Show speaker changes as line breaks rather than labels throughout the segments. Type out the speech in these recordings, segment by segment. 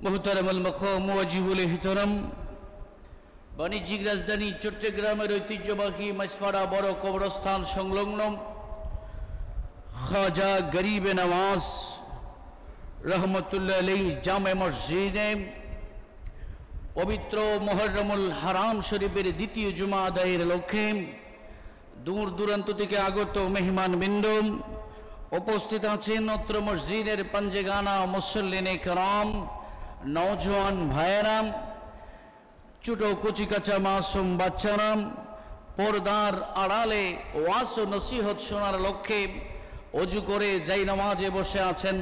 মুহতারামুল মাকাম ওয়াজিবুল ইহতারাম, বাণিজ্যিক রাজধানী চট্টগ্রামের ঐতিহ্যবাহী মাছপাড়া বড় কবরস্থান সংলগ্ন খাজা গরিবে নওয়াজ রহমতুল্লাহ আলাইহি জামে মসজিদে পবিত্র মুহররমুল হারাম শরীফের দ্বিতীয় জুমা আদায়ের লক্ষ্যে দূর দূরান্ত থেকে আগত মেহমানবৃন্দ উপস্থিত আছেন। অত্র মসজিদের পাঞ্জেগানা মুসল্লিনে কেরাম, নওজোয়ান ভাইয়েরা, ছোট কচিকাচা মাসুম বাচ্চারা, পর্দার আড়ালে ওয়াজ ও নসিহত শোনার লক্ষ্যে অজু করে যাই নামাজে বসে আছেন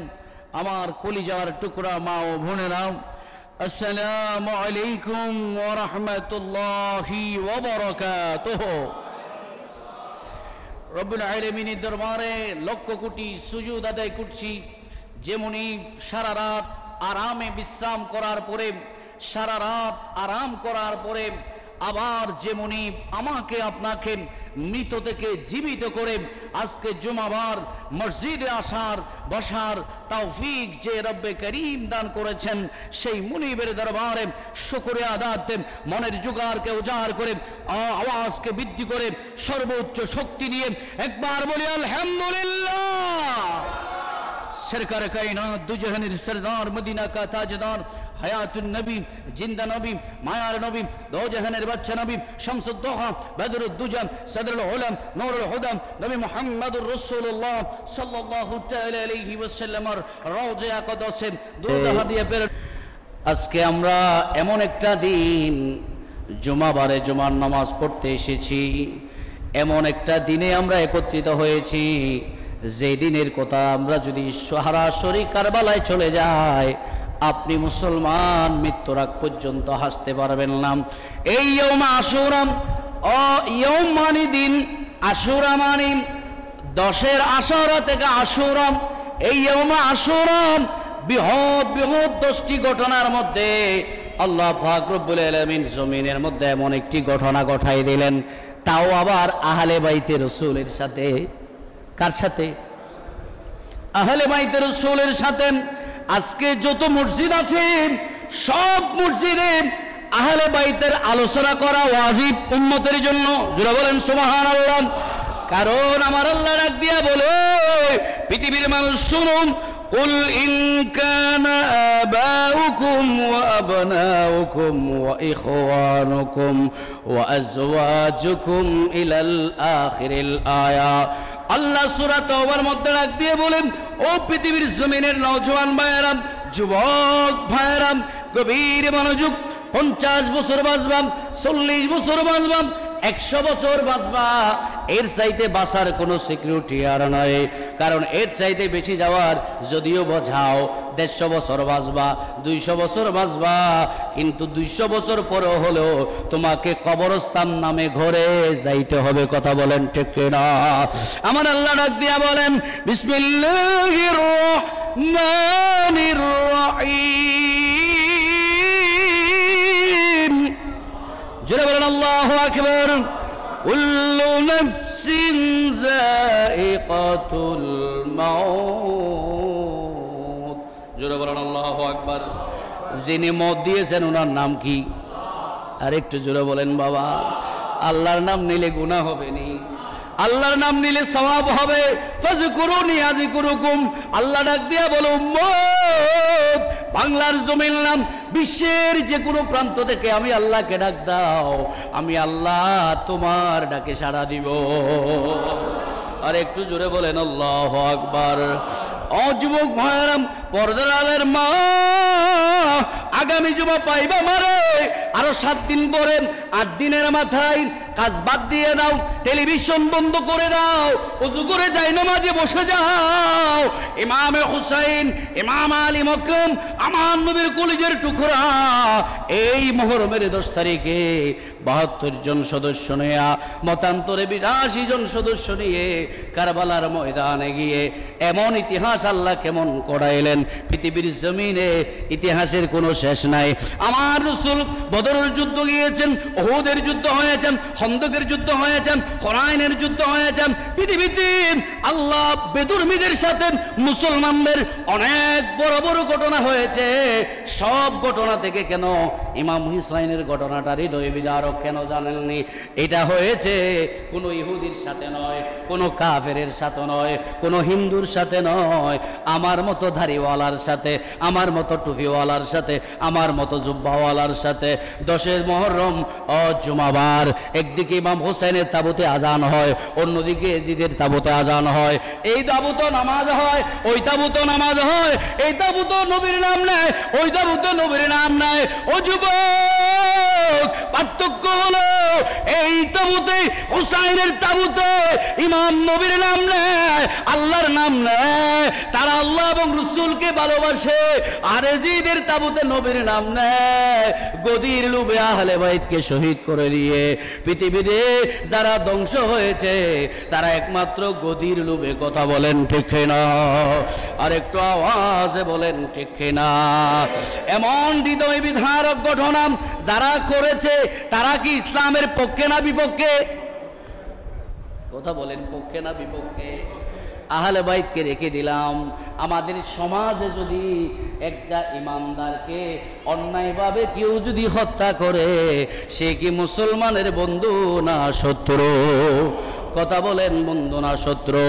আমার কলিজার টুকরা মা ও বোনেরা, আসসালামু আলাইকুম ওয়া রাহমাতুল্লাহি ওয়া বারাকাতুহু। রব্বুল আলামিনের দরবারে লক্ষ কোটি সুজুদ আদায় করছি। যেমনি সারা রাত আরামে বিশ্রাম করার পরে, সারা রাত আরাম করার পরে আবার যেমনি আমাকে আপনাকে মৃত থেকে জীবিত করে আজকে জুমাবার মসজিদে আসার বসার তৌফিক যে রব্বে করিম দান করেছেন, সেই মুনিবের দরবারে শুকরিয়া আদাতে মনের জোগাড়কে উজাড় করে আওয়াজকে বৃদ্ধি করে সর্বোচ্চ শক্তি নিয়ে একবার বলি আলহামদুলিল্লাহ। सरकार कायनात दुजहानेर सरदार मदीना का ताजदार हयातुन नबी जिंदा नबी मायार नबी दो जहानेर बादशाह नबी शमसुद्दोहा बदरुद्दुजा सदरुल उलम नूरुल हुदा नबी मुहम्मदुर रसूलुल्लाह सल्लल्लाहु ताआला अलैहि वसल्लमेर রওজা আকদসে দুরুদ হাদিয়া পের। আজকে আমরা এমন একটা দিন জুমাবারে জুমার নামাজ পড়তে এসেছি, এমন একটা দিনে আমরা একত্রিত হয়েছি যে দিনের কথা আমরা যদি সরাসরি কারবালায় চলে যাই আপনি মুসলমান মৃত্যুর আগ পর্যন্ত হাসতে পারবেন না। এই ইয়ৌম আশুরা, ইয়ৌম মানে দিন, আশুরা মানে 10-এর আশুরা থেকে আশুরা। এই ইয়ৌম আশুরা বৃহৎ বৃহৎ 10টি ঘটনার মধ্যে আল্লাহ পাক রব্বুল আলামিন জমিনের মধ্যে এমন একটি ঘটনা ঘটাই দিলেন, তাও আবার আহলে বাইতে রাসূলের সাথে। কার সাথে? আহলে বাইতে রাসূলের সাথে। আজকে যত মসজিদ আছে সব মসজিদে আহলে বাইতের আলোচনা করা ওয়াজিব উম্মতের জন্য। জোরে বলেন সুবহানাল্লাহ। কারণ আমার আল্লাহ ডাক দিয়া বলে, পৃথিবীর মানুষ শুনুন, قل إن كان آباؤكم وأبناؤكم وإخوانكم وأزواجكم إلى الآخر الآية। আল্লাহ সূরা তাওবার মধ্যে ডাক দিয়ে বলেন, ও পৃথিবীর জমিনের নওজোয়ান ভাইয়েরা, যুবক ভাইয়েরা, গভীর মনোযোগ। 50 বছর বাঁচবা, 40 বছর বাঁচবা, 100 বছর বাঁচবা, এর চাইতে বাঁচার কোনো সিকিউরিটি আর নয়। কারণ এর চাইতে বেঁচে যাওয়ার যদিও বোঝাও 150 বছর বাঁচবা, 200 বছর বাঁচবা, কিন্তু 200 বছর পরে হলেও তোমাকে কবরস্থান নামে ঘরে যাইতে হবে। কথা বলেন ঠিক না? আমার আল্লাহ ডাক দিয়া বলেন, বিসমিল্লাহির রহমানির রহিম। জোরে বলেন আল্লাহু আকবার। কুল্লু নাফসিন যায়িকাতুল মাউত। জোরে বলেন আল্লাহু আকবার। যিনি মত দিয়েছেন ওনার নাম কি? আর একটু জোরে বলেন বাবা। আল্লাহর নাম নিলে গুনাহ হবে নি, আল্লাহর নাম নিলে সওয়াব হবে। ফাযকুরুনি আযকুরুকুম। আল্লাহ ডাক দিয়া বলো, উম্মত বাংলার জমির নাম বিশ্বের যে কোনো প্রান্ত থেকে আমি আল্লাহকে ডাক দাও, আমি আল্লাহ তোমার ডাকে সাড়া দিব। আর একটু জোরে বলেন আল্লাহু আকবার। ও যুবক ভাইরা, পর্দার আলের মা, আগামী জুমা পাইবা মারে আরো 7 দিন পরে, 8 দিনের মাথায় কাজ বাদ দিয়ে দাও, টেলিভিশন বন্ধ করে দাও, ওযু করে যাই নামাজে বসে যাও। ইমামে হুসাইন, ইমাম আলী মকরম, আমার নবীর কলিজার টুকরা, এই মুহররমের 10 তারিখে 72 জন সদস্য নিয়ে, মতান্তরে 82 জন সদস্য নিয়ে কারবালার ময়দানে গিয়ে এমন ইতিহাস আল্লাহ কেমন করাইলেন, পৃথিবীর জমিনে ইতিহাসের কোনো শেষ নাই। আমার রাসূল বদরের যুদ্ধ গিয়েছেন, উহুদের যুদ্ধ হয়েছেন, খন্দকের যুদ্ধ হয়েছেন, হুনাইনের যুদ্ধ হয়েছেন। পৃথিবীতে আল্লাহ বেদুর্মীদের সাথে মুসলমানদের অনেক বড় বড় ঘটনা হয়েছে। সব ঘটনা থেকে কেন ইমাম হুসাইনের ঘটনাটা হৃদয় বিদারক কেন জানেননি? এটা হয়েছে কোনো ইহুদির সাথে নয়, কোনো কাফেরের সাথে নয়, কোনো হিন্দুর সাথে নয়, আমার মতো ধারিওয়ালার সাথে, আমার মতো টুপিওয়ালার সাথে, আমার মতো জুব্বাওয়ালার সাথে। 10 মুহররম ও জুমাবার একদিকে ইমাম হোসেনের তাবুতে আজান হয়, অন্যদিকে এজিদের তাবুতে আজান হয়। এই তাবুতে নামাজ হয়, ওই তাবুতে নামাজ হয়, এই তাবুতে নবীর নাম নেয়, ওই তাবুতে নবীর নাম নেয়। ও যুবক, পার্থক্য হলো এই তাবুতে, হুসাইনের তাবুতে ইমাম নবীর নাম নেয়, আল্লাহর নাম নেয়, তারা আল্লাহ এবং রাসূলকে ভালোবাসে। আর এজিদের তাবুতে নবীর নাম নেয়, গদির লোভে আহলে বাইতকে শহীদ করে দিয়ে পৃথিবীতে যারা ধ্বংস হয়েছে তারা একমাত্র গদির লোভে। কথা বলেন ঠিক না? আর একটু আওয়াজে বলেন ঠিক না? এমন হৃদয় বিধারক ঘটনা যারা করেছে তারা কি ইসলামের পক্ষে না বিপক্ষে? কথা বলেন, পক্ষে না বিপক্ষে? আহলে বাইতকে রেখে দিলাম। আমাদের সমাজে যদি একটা ইমানদারকে অন্যায়ভাবে কেউ যদি হত্যা করে, সে কি মুসলমানের বন্ধু না শত্রু? কথা বলেন, বন্ধু না শত্রু?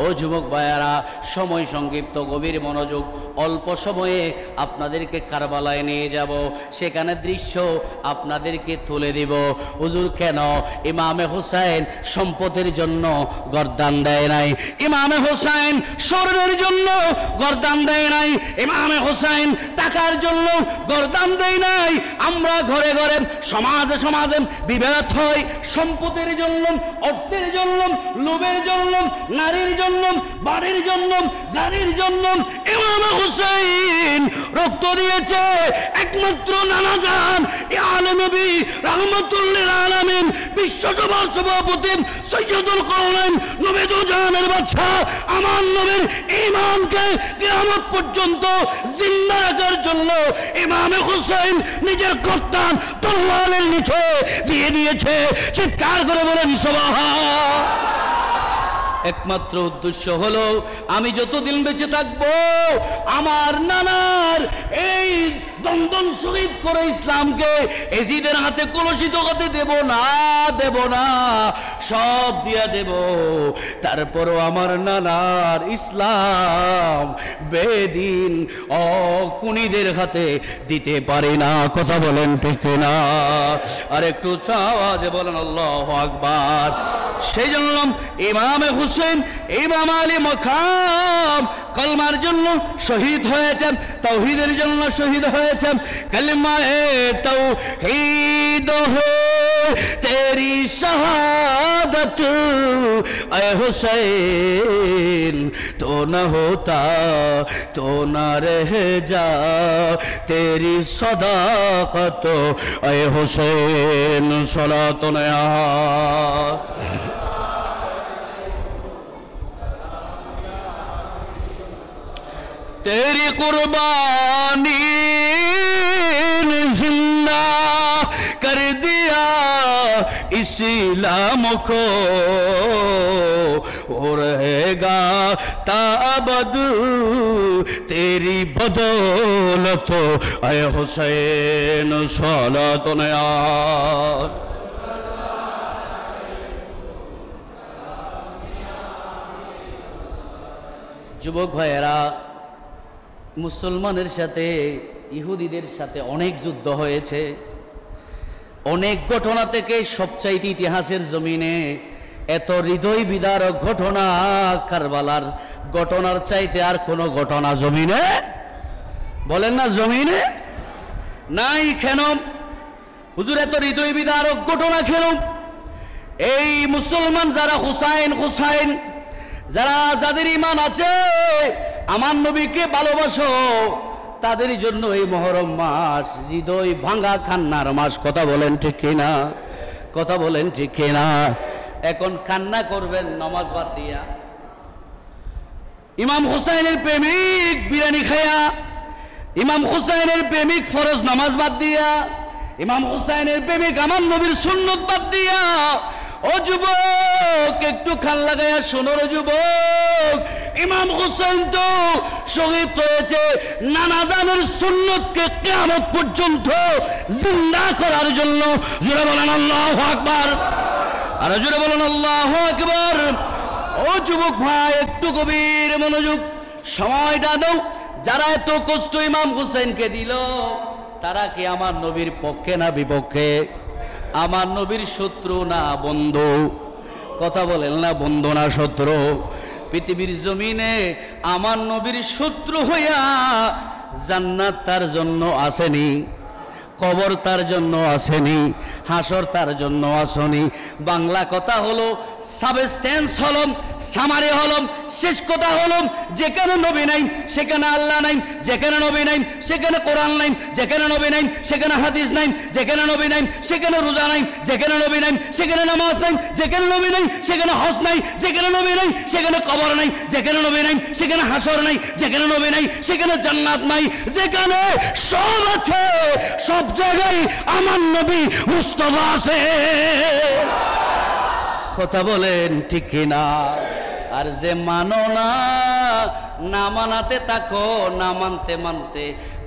ও যুবক ভাইয়ারা, সময় সংক্ষিপ্ত, গভীর মনোযোগ। অল্প সময়ে আপনাদেরকে কারবালায় নিয়ে যাব, সেখানে দৃশ্য আপনাদেরকে তুলে দিব। হুজুর কেন ইমামে হুসাইন সম্পদের জন্য গর্দান দেয় নাই, ইমামে হুসাইন স্বর্ণের জন্য গর্দান দেয় নাই, ইমামে হুসাইন টাকার জন্য গর্দান দেয় নাই। আমরা ঘরে ঘরে সমাজে সমাজে বিভেদ হয় সম্পদের জন্য, অর্থের জন্য, লোভের জন্য, নারীর জন্য, বাড়ির জন্য, গাড়ির জন্য। ইমাম হুসাইন রক্ত দিয়েছে একমাত্র নানা জান আলেম নবী রাহমাতুল্লিল আলামিন, বিশ্বসভার সভাপতি সৈয়দুল কওনাইন নবীদুল জাহানের বাদশা আমার নবীর ঈমানকে কিয়ামত পর্যন্ত জিন্দা রাখার জন্য ইমাম হুসাইন নিজের গর্দান তলোয়ারের নিচে দিয়ে দিয়েছে। চিৎকার করে বলেন সুবহান। একমাত্র উদ্দেশ্য হলো আমি যতদিন বেঁচে থাকবো আমার নানার এই দন্দন শহীদ করে ইসলামকে এজিদের হাতে কলুষিত হতে দেব না, দেব না, সব দিয়া দেব। তারপরও আমার নানার ইসলাম বেদিন অকুনীদের হাতে দিতে পারে না। কথা বলেন ঠিক না? আর একটু আওয়াজে বলেন আল্লাহু আকবার। সেই জন্য ইমামে হুসেন, ইমাম আলী মাকাম কলমার জন্য শহীদ হয়েছেন, তাওহীদের জন্য শহীদ হয়েছেন। কলমায়ে তাওহীদ হো তেরি শাহাদত এ হুসैन তো না হোতা তো না রহ যা তেরি সদাকত এ হুসैन সলাতুন तेरी कुर्बानी ने जिंदा कर दिया इस्लाम को, हो रहेगा ताबद तेरी बदौलत ऐ हुसैन सलातुन या। যুবক ভাইয়েরা, মুসলমানের সাথে ইহুদিদের সাথে অনেক যুদ্ধ হয়েছে, অনেক ঘটনা থেকে সবচাইতে ইতিহাসের জমিনে এত হৃদয় বিদারক ঘটনা কারবালার ঘটনার চাইতে আর কোনো ঘটনা জমিনে, বলেন না জমিনে নাই। কেন হুজুর এত হৃদয় বিদারক ঘটনা কেন? এই মুসলমান যারা হুসাইন হুসাইন যারা, যাদের ঈমান আছে, আমার নবীকে ভালোবাসো, তাদের জন্য এই মুহররম মাস হৃদয় ভাঙা কান্নার মাস। কথা বলেন ঠিক কিনা? কথা বলেন ঠিক কিনা? এখন কান্না করবেন নামাজ বাদ দিয়া, ইমাম হুসাইনের প্রেমিক বিরিয়ানি খায়া, ইমাম হুসাইনের প্রেমিক ফরজ নামাজ বাদ দিয়া, ইমাম হুসাইনের প্রেমিক আমার নবীর সুন্নত বাদ দিয়া, ও যুবক একটু কান লাগাইয়া শোনো রে যুবক, ইমাম হুসাইন তো শহীদ হয়েছে নানা জানের সুন্নতকে কিয়ামত পর্যন্ত জিন্দা করার জন্য। জোরে বলেন আল্লাহু আকবার, আর জোরে বলেন আল্লাহু আকবার। ও যুবক ভাই একটু গভীর মনোযোগ, সময়টা দাও। যারা এত কষ্ট ইমাম হুসাইনকে দিল, তারা কি আমার নবীর পক্ষে না বিপক্ষে? আমার নবীর শত্রু না বন্ধু? কথা বলেন না, বন্ধু না শত্রু? পৃথিবীর জমিনে আমার নবীর শত্রু হইয়া জান্নাত তার জন্য আসেনি, কবর তার জন্য আসেনি, হাসর তার জন্য আসেনি। বাংলা কথা হলো, সাবস্টেন্স হলো, সামারি হলো, শেষ কথা হলো, যেখানে নবী নাই সেখানে আল্লাহ নাই, যেখানে নবী নাই সেখানে কোরআন নাই, যেখানে নবী নাই সেখানে হাদিস নাই, যেখানে নবী নাই সেখানে রোজা নাই, যেখানে নবী নাই সেখানে নামাজ নাই, যেখানে নবী নাই সেখানে হজ নাই, যেখানে নবী নাই সেখানে কবর নাই, যেখানে নবী নাই সেখানে হাসর নাই, যেখানে নবী নাই সেখানে জান্নাত নাই। যেখানে সব আছে, সব জায়গায় আমার নবী মুস্তাফা আছে। কথা বলেন ঠিক কিনা? আর যে মানো না, না মানাতে থাকো, না মানতে মানতে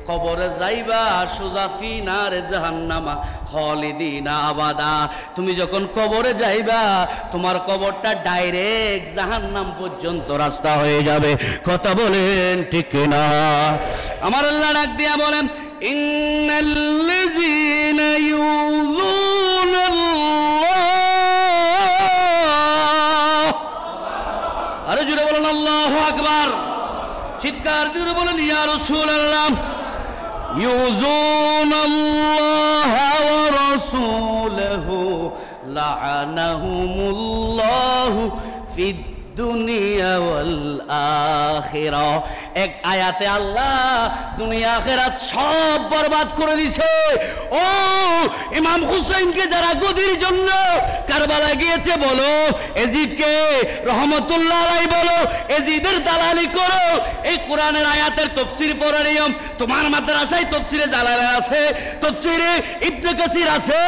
কবরে যাইবা সোজা ফিনারে জাহান্নামা খালিদিনা আবাদা। তুমি যখন কবরে যাইবা, তোমার কবরটা ডাইরেক্ট জাহান্নাম পর্যন্ত রাস্তা হয়ে যাবে। কথা বলেন ঠিক কিনা? আমার আল্লাহ ডাক দিয়া বলেন, ইন্নাল্লাযীনা ইউযুনাল্লাহ। আরে জোরে বলেন আল্লাহু আকবার, চিৎকার দিয়ে বলেন ইয়া রাসূলুল্লাহ। ইউযুনাল্লাহ ওয়া রাসূলুহু লাআনাহুমুল্লাহু ফিদ দুনিয়া ওয়াল আখিরা। এক আয়াতে আল্লাহ দুনিয়া আখিরাত সব বরবাদ করে দিছে। ও ইমাম হুসাইনকে যারা গদির জন্য কারবালায় গিয়েছে, বলো এজিদকে রহমতুল্লাহ আলাইহি বলো, এজিদের দালালি করো। এই কোরআনের আয়াতের তাফসীর পড়ার নিয়ম তোমার মাদ্রাসায় তাফসীরে জালালাইন আছে, তাফসীরে ইবনে কাসির আছে,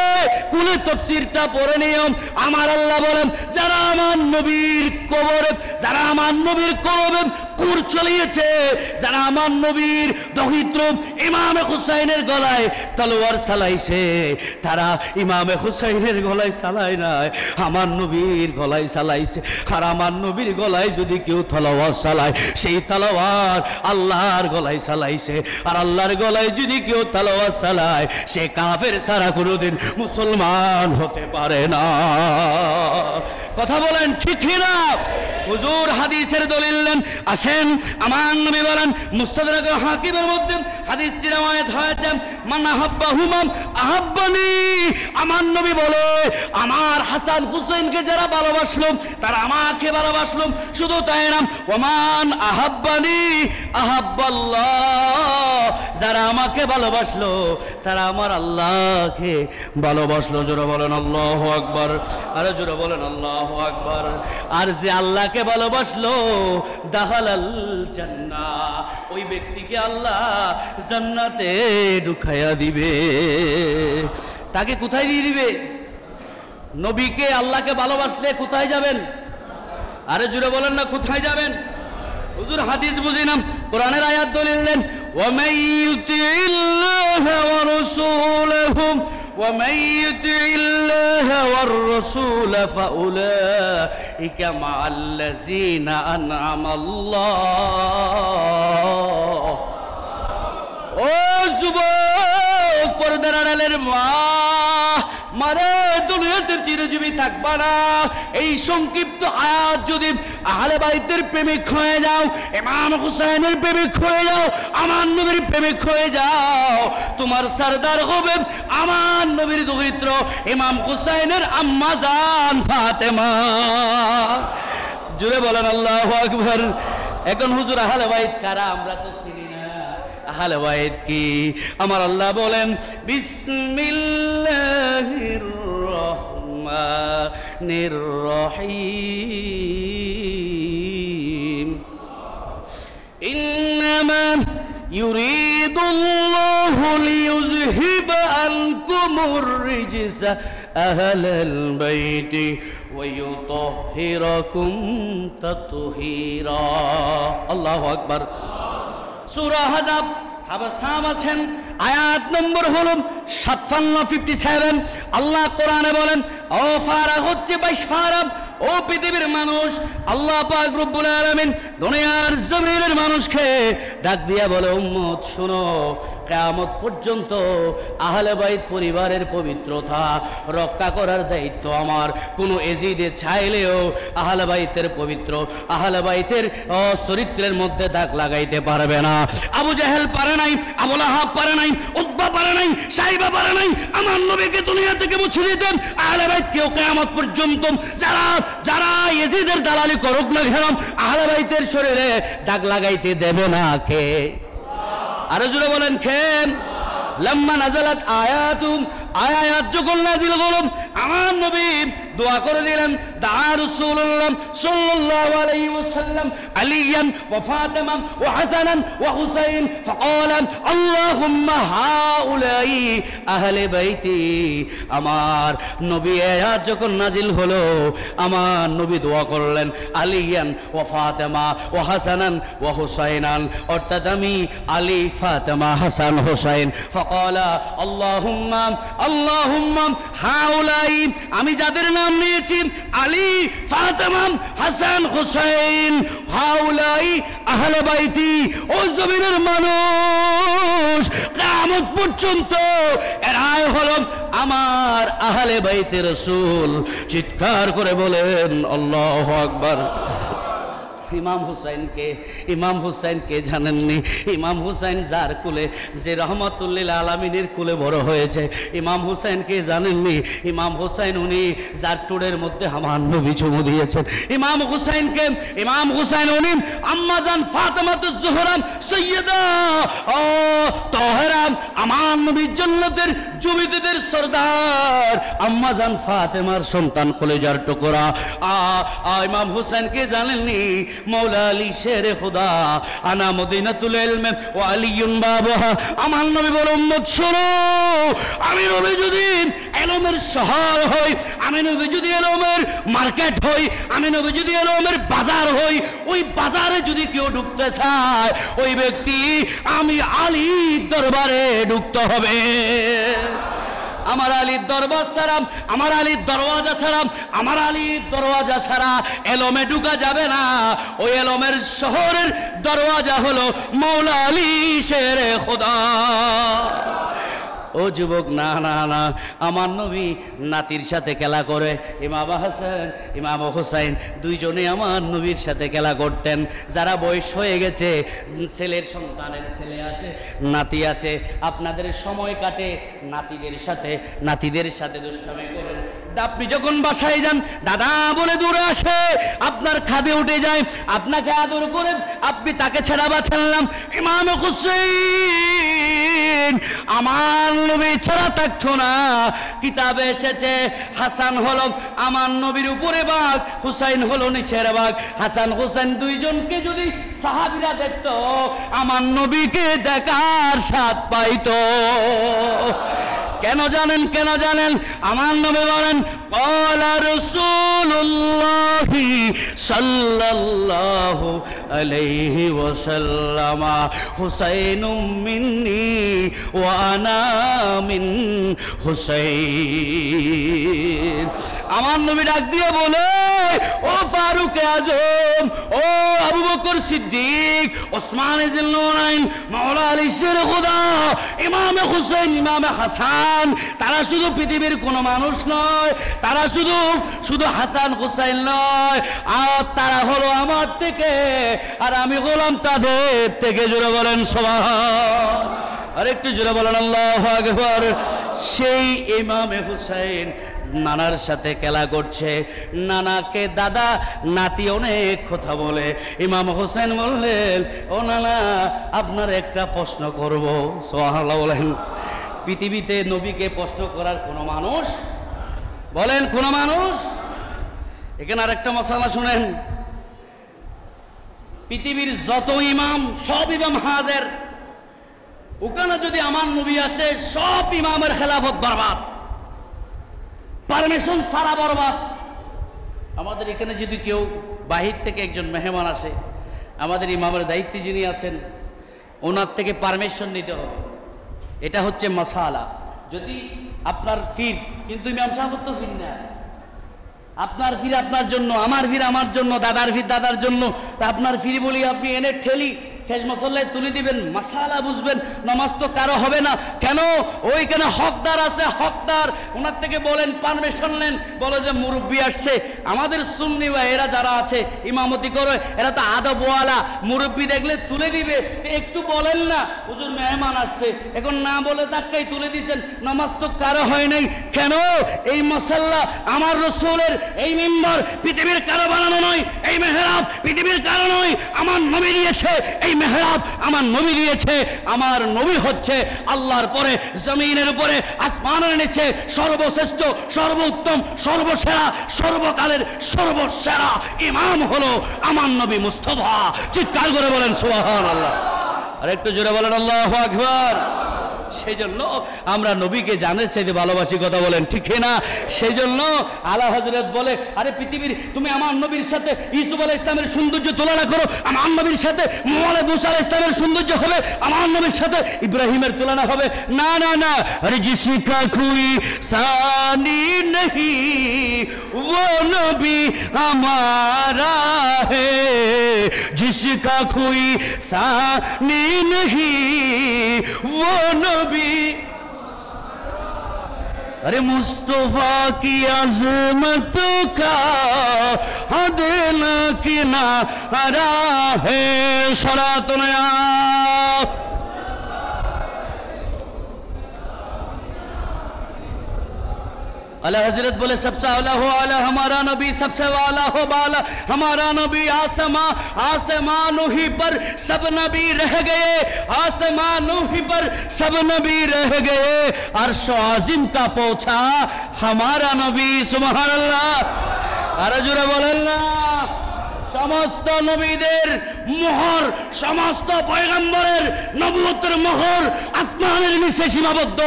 কুলে তাফসীরটা পড়ে নিয়ম। আমার আল্লাহ বলেন, যারা আমার নবীর কবরে, যারা আমার নবীর কবরে কুর চালিয়েছে, যারা আমার নবীর দহিত্র ইমামে হুসাইনের গলায় তলোয়ার চালাইছে, তারা ইমামে হুসাইনের গলায় চালায় নাই, আমার নবীর গলায় চালাইছে। আর আমার নবীর গলায় যদি কেউ তলোয়ার চালায়, সেই তলোয়ার আল্লাহর গলায় চালাইছে। আর আল্লাহর গলায় যদি কেউ তলোয়ার চালায়, সে কাফের ছাড়া কোনোদিন মুসলমান হতে পারে না। কথা বলেন ঠিক কিনা? হুজুর হাদিসের দলিল দেন। আসেন আমার নবী বলেন, মুস্তাদরাক হাকিমের মধ্যে হাদিসটি রওয়ায়াত হয়েছে, মান আহাব্বাহুমা আহাব্বানি। আমার নবী বলে, আমার হাসান হুসাইনকে যারা ভালোবাসলো, তারা আমাকে ভালোবাসলো। শুধু তাই না, ওমান আহাব্বানি আহাব্বাল্লাহ। যারা আমাকে ভালোবাসলো, তারা আমার আল্লাহকে ভালোবাসলো। জোরে বলেন আল্লাহু আকবার, আরে জোরে বলেন আল্লাহু আকবার। আর যে আল্লাহকে ভালোবাসলো, দাখালাল জান্নাহ, ওই ব্যক্তিকে আল্লাহ জান্নাতে ঢুকাইয়া দিবে। তাকে কোথায় দিয়ে দিবে? নবীকে আল্লাহকে ভালোবাসলে কোথায় যাবেন? আরে জোরে বলেন না, কোথায় যাবেন? হুজুর হাদিস বুঝি না, কোরআনের আয়াত দলিল দেন। ওয়ামান ইউতিল্লাহা ওয়া রাসূলাহু ومن يطع الله والرسول فأولئك مع الذين أنعم الله। ও যুবক, পর্দার আড়ালের মা, মারে দুনিয়াতে চিরজীবী থাকবা না। এই সংক্ষিপ্ত আয়াত যদি আহলে বাইতের প্রেমিক হয়ে যাও, ইমাম হুসাইনের প্রেমিক হয়ে যাও, আমার নবীর প্রেমিক হয়ে যাও, তোমার সরদার হবে আমার নবীর দৌহিত্র ইমাম হুসাইনের আম্মা জান ফাতেমা। জুড়ে বলেন আল্লাহু আকবার। এখন হুজুর আহলে বাইত কারা? আমরা তো চিনি না আহলে বাইত কি। আমার আল্লাহ বলেন, বিসমিল্লাহির রহমানির রহিম, ইন্নামা ইউরিদুল্লাহু লিইয়ুযহিবা আনকুমুর রিজসা আহলাল বাইতি ওয়া ইউতাহহিরাকুম তাতহীরা। আল্লাহু আকবার। সূরা আহজাব হাবাসাম আছেন, আয়াত নম্বর হলো 57 আল্লাহ কোরআনে বলেন, ও ফারা হচ্ছে 22 ফারা। ও পৃথিবীর মানুষ, আল্লাহ পাক রব্বুল আলামিন দুনিয়ার জমিনের মানুষকে ডাক দিয়া বলে, উম্মত শোনো, কিয়ামত পর্যন্ত আহলে বাইত পরিবারের পবিত্রতা রক্ষা করার দায়িত্ব আমার। কোনো এজিদে চাইলেও আহলে বাইতের পবিত্র আহলে বাইতের চরিত্রের মধ্যে দাগ লাগাইতে পারবে না। আবু জাহেল পারে নাই, আবু লাহাব পারে নাই, উতবা পারে নাই, সাইবা পারে নাই আমার নবীকে দুনিয়া থেকে মুছে দিতেন। আহলে বাইত কেউ কিয়ামত পর্যন্ত যারা এজিদের দালালি করুক না কেন, আহলে বাইতের শরীরে দাগ লাগাইতে দেবে না। কে? আরো জোরে বলেন খেন। লাম্মা নাজালাত আয়াত যখন নাজিল হলো, আমার নবী দোয়া করে দিলেন, দা রাসূলুল্লাহ সাল্লাল্লাহু আলাইহি ওয়াসাল্লাম আলিয়ান ওয়া ফাতিমা ওয়া হাসানান ওয়া হুসাইন ফাকালা আল্লাহুম্মা হাউলাই আহলে বাইতি। আমার নবী আয়াত যখন নাজিল হলো, আমার নবী দোয়া করলেন, আলিয়ান ওয়া ফাতিমা ওয়া হাসানান ওয়া হুসাইনান, অর্থাৎ আমি আলী, ফাতিমা, হাসান, হুসাইন। ফাকালা আল্লাহুম্মা হাউলাই, আমি যাদের নাম নিয়েছি আলী, ফাতিমা, হাসান, হুসাইন, হাউলাই আহলে বাইতি। ও জমিনের মানুষ, কিয়ামত পর্যন্ত এরাই হলো আমার আহলে বাইতের রাসূল। চিৎকার করে বলেন আল্লাহু আকবার। ইমাম হুসাইনকে জানেননি? ইমাম হুসাইন যার কুলে, যে রহমাতুল্লিল আলামিনের কুলে বড় হয়েছে, ইমাম হুসাইনকে জানেননি? ইমাম হুসাইন উনি যার টুরের মধ্যে আমার নবী চুমু দিয়েছেন। ইমাম হুসাইন উনি আম্মাজান ফাতেমাতুজ জোহরা সাইয়্যিদা তাহেরা, আমার নবীর জান্নাতের জমিদারদের সরদার আম্মাজান ফাতেমার সন্তান, কলেজার টুকরা। ইমাম হুসাইনকে জানেননি? মৌলা আলী শেরে খুদা, আনা মদিনাতুল ইলম ওয়া আলিয়ুন বাবুহা। আমার নবী বলে, উম্মত শোনো, আমি নবী যদি ইলমের শহর হই, আমি নবী যদি ইলমের মার্কেট হই, আমি নবী যদি ইলমের বাজার হই, ওই বাজারে যদি কেউ ঢুকতে চায়, ওই ব্যক্তি আমি আলীর দরবারে ঢুকতে হবে। আমার আলীর দরবার ছাড়া, আমার আলীর দরওয়াজা ছাড়া, আমার আলীর দরওয়াজা ছাড়া এলমে ঢুকা যাবে না। ওই এলমের শহরের দরওয়াজা হলো মৌলা আলী শেরে খোদা। ও যুবক, না না না, আমার নবী নাতির সাথে খেলা করে। ইমাম হাসান, ইমাম হুসাইন দুইজনে আমার নবীর সাথে খেলা করতেন। যারা বয়স হয়ে গেছে, ছেলের সন্তানের ছেলে আছে, নাতি আছে, আপনাদের সময় কাটে নাতিদের সাথে দুষ্টামি করেন। আপনি যখন বাসায় যান, দাদা বলে দূরে আসে, আপনার খাদে উঠে যায়, আপনাকে আদর করে আপনি তাকে ছেড়া বাঁচালাম। ইমাম হুসাইন আমার নবী ছাড়া থাকতো না। কিতাবে এসেছে, হাসান হলো আমার নবীর উপরে বাঘ, হুসাইন হলো নিচের বাঘ। হাসান হুসাইন দুইজনকে যদি সাহাবীরা দেখতো, আমার নবীকে দেখার স্বাদ পাইতো। কেন জানেন? আমার নবী বলেন, ক্বালা রাসূলুল্লাহি সাল্লাল্লাহু আলাইহি ওয়াসাল্লাম, হুসাইনুম মিন্নি ওয়া আনা মিন হুসাইন। আমার নবী ডাক দিয়ে বলে, ও ফারুক আজম, ও আবু বকর সিদ্দিক, ওসমান জিন্নুরাইন, মাওলা আলী শেরে খুদা, ইমামে হুসাইন, ইমামে হাসান, তারা শুধু পৃথিবীর কোনো মানুষ নয়, তারা শুধু হাসান হুসাইন নয়, আর তারা হলো আমার থেকে, আর আমি হলাম তাদের থেকে। জোরে বলেন সুবহান। আর একটু জোরে বলেন আল্লাহু আকবার। সেই ইমামে হুসাইন নানার সাথে খেলা করছে, নানাকে দাদা নাতি অনেক কথা বলে। ইমাম হোসেন বললেন, ও নানা, আপনার একটা প্রশ্ন করব। সুবহানাল্লাহ বলেন। পৃথিবীতে নবীকে প্রশ্ন করার কোনো মানুষ, বলেন কোন মানুষ? এখানে আরেকটা মশালা শুনেন, পৃথিবীর যত ইমাম সব ইমাম হাজের, ওখানে যদি আমার নবী আসে সব ইমামের খেলাফত বরবাদ, পারমিশন সারা বরবাদ। আমাদের এখানে যদি কেউ বাহির থেকে একজন মেহমান আসে, আমাদের ইমামের দায়িত্বে যিনি আছেন ওনার থেকে পারমিশন নিতে হবে। এটা হচ্ছে মাসালা। যদি আপনার ফির, কিন্তু ইমাম সাহেব তো ফির না, আপনার ফির আপনার জন্য, আমার ফির আমার জন্য, দাদার ফির দাদার জন্য, তা আপনার ফির বলি আপনি এনে ঠেলি ফেজ মসল্লায় তুলে দিবেন, মাসালা বুঝবেন, নামাজ তো কারো হবে না। কেন? ওইখানে হকদার আছে, হকদার, ওনার থেকে বলেন, পারমিশন নেন, বলে যে মুরব্বী আসছে। আমাদের সুন্নি বা এরা যারা আছে ইমামতি করে, এরা তো আদবওয়ালা, মুরব্বী দেখলে তুলে দিবে, একটু বলেন না হুজুর মেহমান আসছে, এখন না বলে ধাক্কাই তুলে দিয়েছেন, নামাজ তো কারো হয় নাই। কেন? এই মসল্লা আমার রসুলের, এই মিম্বর পৃথিবীর কারো বানানো নয়, এই মেহরাব পৃথিবীর কারো নয়, আমার নবী দিয়েছে। এই মেহরাব আমার নবী দিয়েছে। আমার নবী হচ্ছে আল্লাহর পরে, জমিনের উপরে, আসমানের নিচে সর্বশ্রেষ্ঠ, সর্বোত্তম, সর্বসেরা, সর্বকালের সর্বসেরা ইমাম হলো আমার নবী মুস্তাফা। চিৎকার করে বলেন সুবহানাল্লাহ। আর একটু জোরে বলেন আল্লাহু আকবার। সেই জন্য আমরা নবীকে জানের চাইতে ভালোবাসি, কথা বলেন ঠিক না? সেই জন্য আলা হযরত বলে, আরে পৃথিবীর, তুমি আমার নবীর সাথে ইউসুফ আলাইহিস সালামের সৌন্দর্য তুলনা করো, আমার নবীর সাথে মুসা আলাইহিস সালামের সৌন্দর্য হবে, আমার নবীর সাথে ইব্রাহিমের তুলনা হবে না, না, না। আরে জিসকা কোই সানি নেহি वो नबी हमारा है, जिसका कोई सानी नहीं वो नबी। अरे मुस्तफा की अजमत का हद न किनारा है। सलातुन या अला हजरत बोले, सबसे आला हो आला हमारा नबी, सबसे वाला हो बाला हमारा नबी। आसमान ही पर सब नबी रह गए, आसमान ही पर सब नबी रह गए, अर्श आजिम का पहुंचा हमारा नबी। सुभान अल्लाह। अरे जुरे बोलें ना, समस्त नबीদের মোহর, সমস্ত পয়গম্বরের নবুয়তের মোহর আসমানের নিচে সীমাবদ্ধ,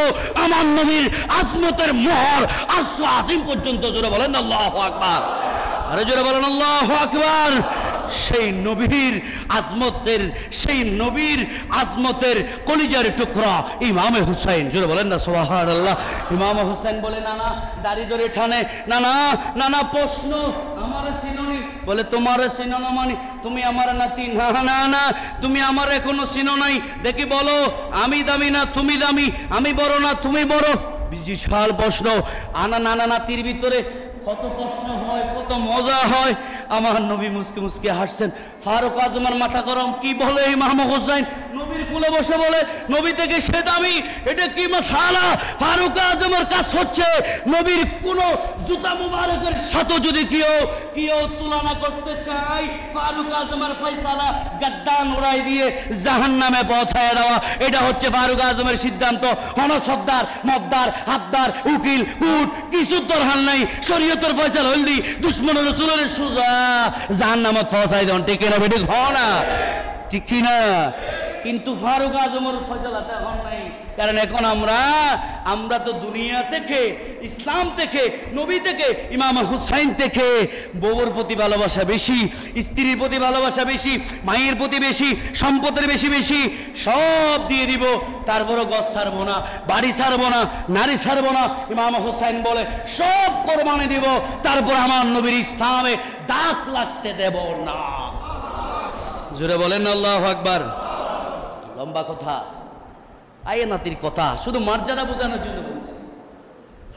আমার নবীর আজমতের মোহর আরশ আজিম পর্যন্ত। জোরে বলেন আল্লাহু আকবার। আরে জোরে বলেন আল্লাহু আকবার। সেই নবীর আজমতের, সেই নবীর আজমতের কলিজার টুকরা ইমামে হুসাইন। জোরে বলেন না সুবহানাল্লাহ। ইমাম হুসাইন বলে, না না, দাড়ি ধরে ঠানে, না না, না না, প্রশ্ন আমার চিননি, বলে তোমার চিনো না মানে তুমি আমার নাতি? না না না, তুমি আমার এখনো চিনো নাই, দেখি বলো আমি দামি না তুমি দামি, আমি বড় না তুমি বড়? বিশাল প্রশ্ন। আনা নানা নাতির ভিতরে কত প্রশ্ন হয়, কত মজা হয়। আমার নবী মুসকে মুসকে হাসছেন। ফারুক আজমের মাথা গরম, কি বলে ইমাম হুসাইন? নবীর কুলে বসে বলে নবী থেকে সে দামি, এটা কি মাসালা? ফারুক আজমের কাজ হচ্ছে নবীর কোন জুতা মুবারকের সাথে যদি কেউ তুলনা করতে চায়, ফারুক আজমের ফয়সালা গাদ্দান উড়াই দিয়ে জাহান্নামে পৌঁছায় দেওয়া, এটা হচ্ছে ফারুক আজমের সিদ্ধান্ত। হনসদ্দার, মদ্দার, হাতদার, উকিল, কুট কিছু দরকার নাই, শরীয়তের ফয়সালা হলদি দুশ্মন রাসূলের সুজা জাহান্নামে পৌঁছায় দেন। ঠিক না বেটি? না ঠিক না? কিন্তু ফারুক আজমের ফয়সালা এখন নাই, কারণ এখন আমরা তো দুনিয়া থেকে, ইসলাম থেকে, নবী থেকে, ইমাম হুসাইন থেকে বউর প্রতি ভালোবাসা বেশি, স্ত্রীর প্রতি ভালোবাসা বেশি, মায়ের প্রতি বেশি, সম্পদের বেশি বেশি সব দিয়ে দিব, তারপরও গছ ছাড়বো না, বাড়ি ছাড়বো না, নারী ছাড়বো না। ইমাম হুসাইন বলে সব কোরবানি দিব, তারপর আমার নবীর ইসলামে দাগ লাগতে দেব না। জোরে বলেন আল্লাহু আকবার। লম্বা কথা, আয়ে নাতির কথা শুধু মর্যাদা বোঝানোর জন্য বলছে।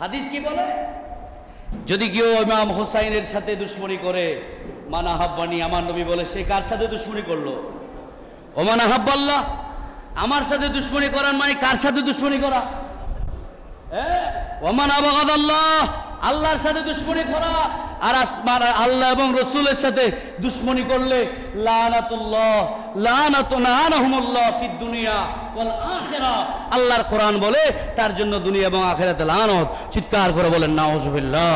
হাদিস কি বলে? যদি কেউ ইমাম হুসাইনের সাথে দুশমনি করে, মানা হাব্বানি, আমার নবী বলে সে কার সাথে দুশমনি করলো? ও মানা হাব্বাল্লাহ, আমার সাথে দুশমনি করার মানে কার সাথে দুশমনি করা? ও মানা বাগাদাল্লাহ, আল্লাহর সাথে দুশমনি করা। আর আল্লাহ এবং রসুলের সাথে দুশমনি করলে লানাতুল্লাহ ফিদ দুনিয়া ওয়াল আখিরাহ, আল্লাহর কোরআন বলে তার জন্য দুনিয়া এবং আখিরাতে লানত। চিৎকার করে বলেন নাউযুবিল্লাহ।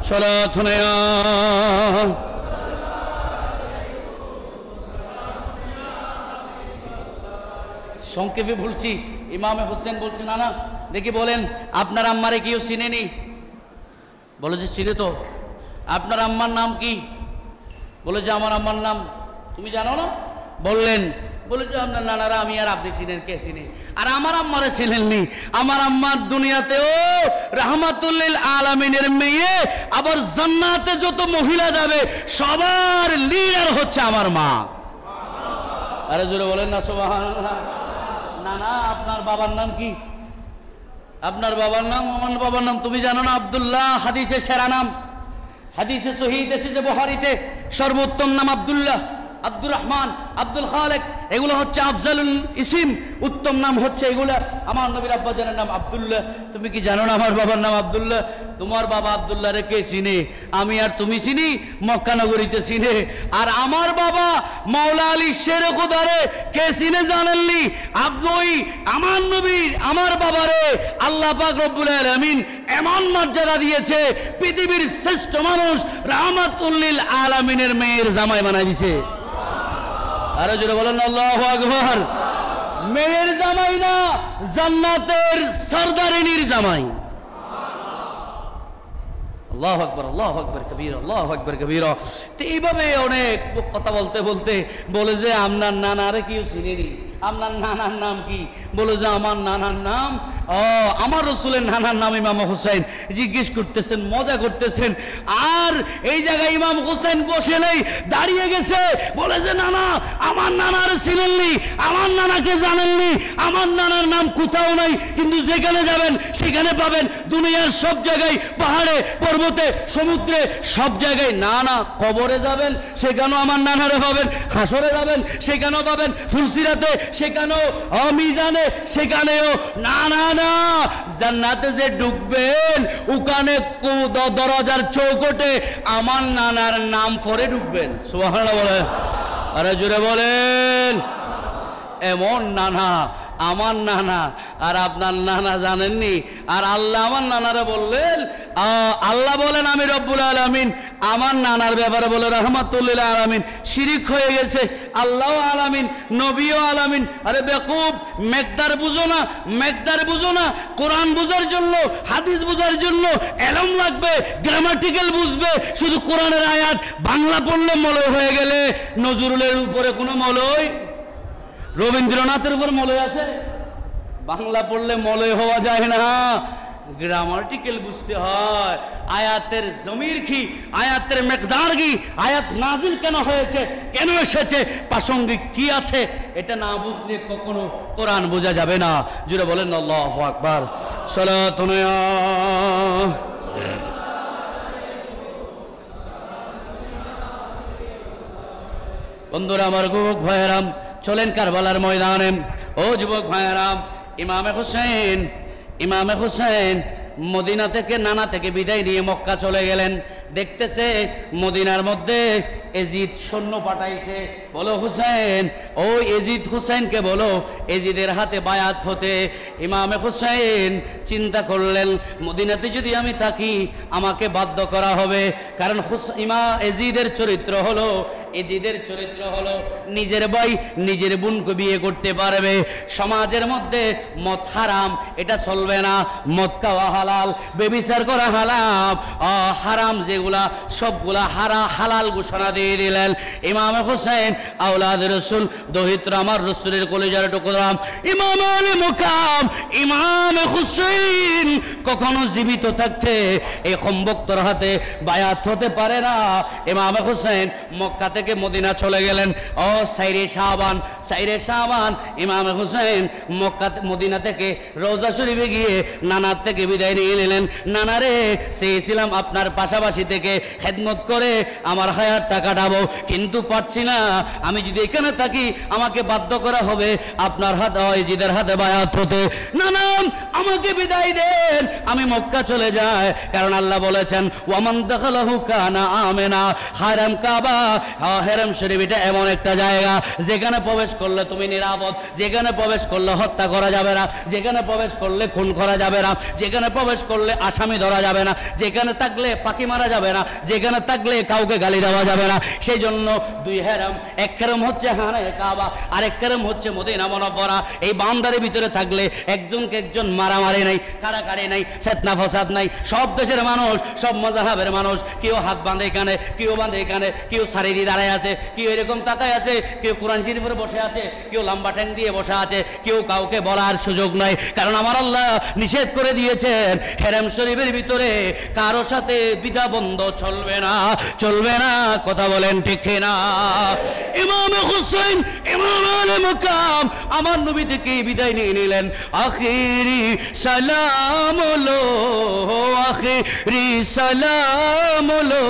সালাতুন ইয়া সংক্ষেপে বলছি, ইমামে হোসেন বলছে না না দেখি বলেন আপনার আম্মারে কেউ চিনেনি? বলে যে চিনে তো। আপনার আম্মার নাম কি? বলে যে আমার আম্মার নাম তুমি জানো না? বললেন বলে যে আপনার নানারা আমি আর আপনি চিনেন, কে চিনে? আর আমার আম্মারে চিনেননি? আমার আম্মার দুনিয়াতেও রাহমাতুল আলামিনের মেয়ে, আবার জান্নাতে যত মহিলা যাবে সবার লিডার হচ্ছে আমার মা। আরে জোরে বলেন না সুবহানাল্লাহ। না না আপনার বাবার নাম কি? আপনার বাবার নাম? আমার বাবার নাম তুমি জানো না? আব্দুল্লাহ হাদিসে সেরা নাম, হাদিসে সহিহ এসেছে বুখারীতে সর্বোত্তম নাম আব্দুল্লাহ, আব্দুর রহমান, আব্দুল খালেক, এগুলো হচ্ছে আফজালুল ইসিম, উত্তম নাম হচ্ছে এগুলা। আমার নবীর আব্বাজানের নাম আব্দুল্লাহ। তুমি কি জানো না আমার বাবার নাম আব্দুল্লাহ? তোমার বাবা আব্দুল্লাহ রে কে চিনে? আমি আর তুমি চিনি, মক্কা নগরীতে চিনে। আর আমার বাবা মাওলা আলী শেরে খোদারে কে চিনে জানেননি? আপনি আমার নবীর আমার বাবারে আল্লাহ পাক রব্বুল আলামিন এমন মর্যাদা দিয়েছে, পৃথিবীর শ্রেষ্ঠ মানুষ রাহমাতুল লিল আলামিনের মেয়ের জামাই বানাই দিয়েছে। আরে জোরে বলেন আল্লাহু আকবার। মেয়ের জামাই না, জান্নাতের সরদারিনীর জামাই। আল্লাহু আকবার, আল্লাহু আকবার কবীরা, আল্লাহু আকবার কবীরা। তো এইভাবে অনেক কথা বলতে বলতে বলে যে আপনার নানারে কেউ চিনেনি? আপনার নানার নাম কি? বলে যে আমার নানার নাম আমার রাসূলের নানার নাম ইমাম হোসেন। জিজ্ঞেস করতেছেন, মজা করতেছেন। আর এই জায়গায় ইমাম হোসেন বসে নেই, দাঁড়িয়ে গেছে। বলে যে নানা আমার নানার চিনেননি, আমার নানাকে জানেননি, আমার নানার নাম কোথাও নাই, কিন্তু যেখানে যাবেন সেখানে পাবেন। দুনিয়ার সব জায়গায়, পাহাড়ে পর্বতে সমুদ্রে সব জায়গায়। না না কবরে যাবেন সেখানেও আমার নানারে পাবেন, হাসরে যাবেন সেখানেও পাবেন, ফুলসিরাতে সেখানেও, মিজানে সেখানেও। না না না, জান্নাতে যে ঢুকবেন ওখানে দরজার চৌকটে আমার নানার নাম পরে ঢুকবেন। সুবহানাল্লাহ বলেন, আরে জোরে বলেন। এমন নানা আমার নানা। আর আপনার নানা জানেননি? আর আল্লাহ আমার নানারে বললেন, আল্লাহ বলেন আমি রব্বুল আলামিন, আমার নানার ব্যাপারে বলে রাহমাতুল লিল আলামিন। শিরিক হয়ে গেছে। আল্লাহ আলামিন, নবীও আলামিন। আরে বেকুব, মেকদার বুঝো না, মেকদার বুঝো না। কোরআন বুঝার জন্য, হাদিস বুঝার জন্য এলম লাগবে, গ্রামাটিক্যাল বুঝবে। শুধু কোরআনের আয়াত বাংলা পড়লে মলয় হয়ে গেলে নজরুলের উপরে কোনো মলয়, রবীন্দ্রনাথের উপর মলয় আছে? বাংলা পড়লে মলয় হওয়া যায় না, গ্রামাটিক্যাল বুঝতে হয়। আয়াতের জমির কি, আয়াতের মেকদার কি, আয়াত নাজিল কেন হয়েছে, কেন এসেছে, প্রাসঙ্গিক কি আছে, এটা না বুঝলে কখনো কোরআন বোঝা যাবে না। জুড়ে বলেন আল্লাহু আকবার। সালাতুন বন্ধুরা আমার, যুবক ভাইয়েরাম, চলেন কারবালার ময়দানে। ও যুবক ভাইয়েরাম, ইমামে হোসেন মদিনা থেকে, নানা থেকে বিদায় নিয়ে মক্কা চলে গেলেন। দেখতেছে মদিনার মধ্যে এজিদ সৈন্য পাঠাইছে। বলো হুসেন, ও এজিদ হুসেনকে বলো এজিদের হাতে বায়াত হতে। ইমামে হুসেন চিন্তা করলেন, মদিনাতে যদি আমি থাকি আমাকে বাধ্য করা হবে। কারণ এজিদের চরিত্র হলো নিজের ভাই নিজের বোনকে বিয়ে করতে পারবে। সমাজের মধ্যে মদ হারাম, এটা চলবে না। মদ খাওয়া হালাল, ব্যভিচার করা হারাম, হারাম যেগুলা সবগুলা হালাল ঘোষণা দিয়ে দিলেন। ইমামে হোসেন আওলাদ রসুল, দহিত্র আমার রসুলের কলিজার টুকরা, ইমাম আলী মুকাম ইমামে হোসেন কখনো জীবিত থাকতে এই সম্ভক্তর হাতে বায়াত হতে পারে না। ইমামে হোসেন মক্কা থেকে মদিনা চলে গেলেন। ও সাইরে শাবান ইমামে হোসেন মদিনা থেকে রওজা শরীফে গিয়ে নানার থেকে বিদায় নিয়ে নিলেন। নানারে চেয়েছিলাম আপনার পাশাপাশি থেকে খেদমত করে আমার হায়াতটা কাটাবো, কিন্তু পারছি না। আমি যদি এখানে থাকি আমাকে বাধ্য করা হবে আপনার হাতে, এজিদের হাতে বায়াত হতে। নানা আমাকে বিদায় দেন, আমি মক্কা চলে যাই। কারণ আল্লাহ বলেছেন ওয়ামান দাখালাহু কানা আমিনা। হারাম কাবা, হারাম শরীফ এটা এমন একটা জায়গা যেখানে প্রবেশ করলে তুমি নিরাপদ, যেখানে প্রবেশ করলে হত্যা করা যাবে না, যেখানে প্রবেশ করলে খুন করা যাবে না, যেখানে প্রবেশ করলে আসামি ধরা যাবে না, যেখানে থাকলে পাখি মারা যাবে না, যেখানে থাকলে কাউকে গালি দেওয়া যাবে না। সেই জন্য দুই হেরাম, এক হেরাম হচ্ছে হারাম কাবা, আর এক হেরাম হচ্ছে মদিনা মুনাওয়ারা। এই বাউন্ডারির ভিতরে থাকলে একজনকে একজন মারামারি নাই, কাড়াকাড়ি নাই, ফিতনা ফসাদ নাই। সব দেশের মানুষ, সব মাযহাবের মানুষ, কেউ হাত বাঁধে এখানে, কেউ বাঁধে এখানে, কেউ সারি দিয়ে দাঁড়ায় আছে, কেউ এরকম তাকায় আছে, কেউ কোরআন শরীফের বসে আছে, কেউ লম্বা ঠ্যাং দিয়ে বসে আছে, কেউ কাউকে বলার সুযোগ নাই। কারণ আমার আল্লাহ নিষেধ করে দিয়েছেন হেরাম শরীফের ভিতরে কারো সাথে বিধাবন্ধ চলবে না, চলবে না। কথা বলেন ঠিক না? ইমাম হুসাইন, ইমাম আলে মুকাম, আমার নবী থেকে বিদায় নিয়ে নিলেন। আখিরি সালাম লো, আখিরি সালাম লো,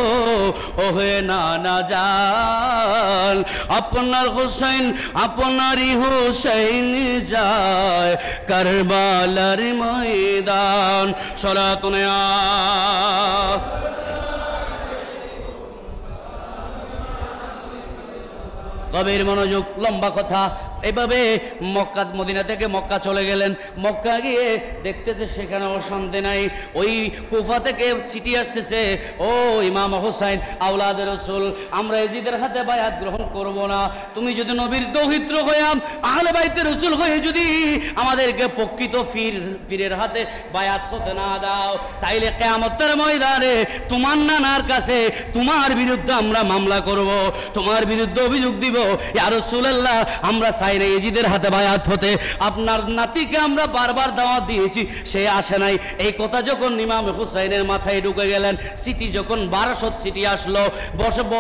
ওহে নানা জান, আপনার হুসাইন, আপনারই হুসাইন যায় কারবালার ময়দান। সালাতুন ইয়া গভীর মনোযোগ, লম্বা কথা। এভাবে মক্কা, মদিনা থেকে মক্কা চলে গেলেন। মক্কা গিয়ে দেখতেছে সেখানে অশান্তি নাই। ওই কুফা থেকে সিটি আসতেছে, ও ইমাম হুসাইন আওলাদে রাসূল, আমরা এজিদের হাতে বায়াত গ্রহণ করব না। তুমি যদি নবীর দৌহিত্র হয়ে, আহলে বাইতে রাসূল হয়ে যদি আমাদেরকে প্রকৃত পীরের হাতে বায়াত হতে না দাও, তাইলে কিয়ামতের ময়দানে তোমার নানার কাছে তোমার বিরুদ্ধে আমরা মামলা করব, তোমার বিরুদ্ধে অভিযোগ দিব, ইয়া রাসূলুল্লাহ আমরা চাই না এজিদের হাতে বায়াত হতে। আপনার নাতিকে আমরা বারবার দাওয়াত দিয়েছি, সে আসে নাই। এই কথা যখন ইমাম হুসাইনের মাথায় ঢুকে গেলেন, সিটি যখন 1200 সিটি আসলো, বসব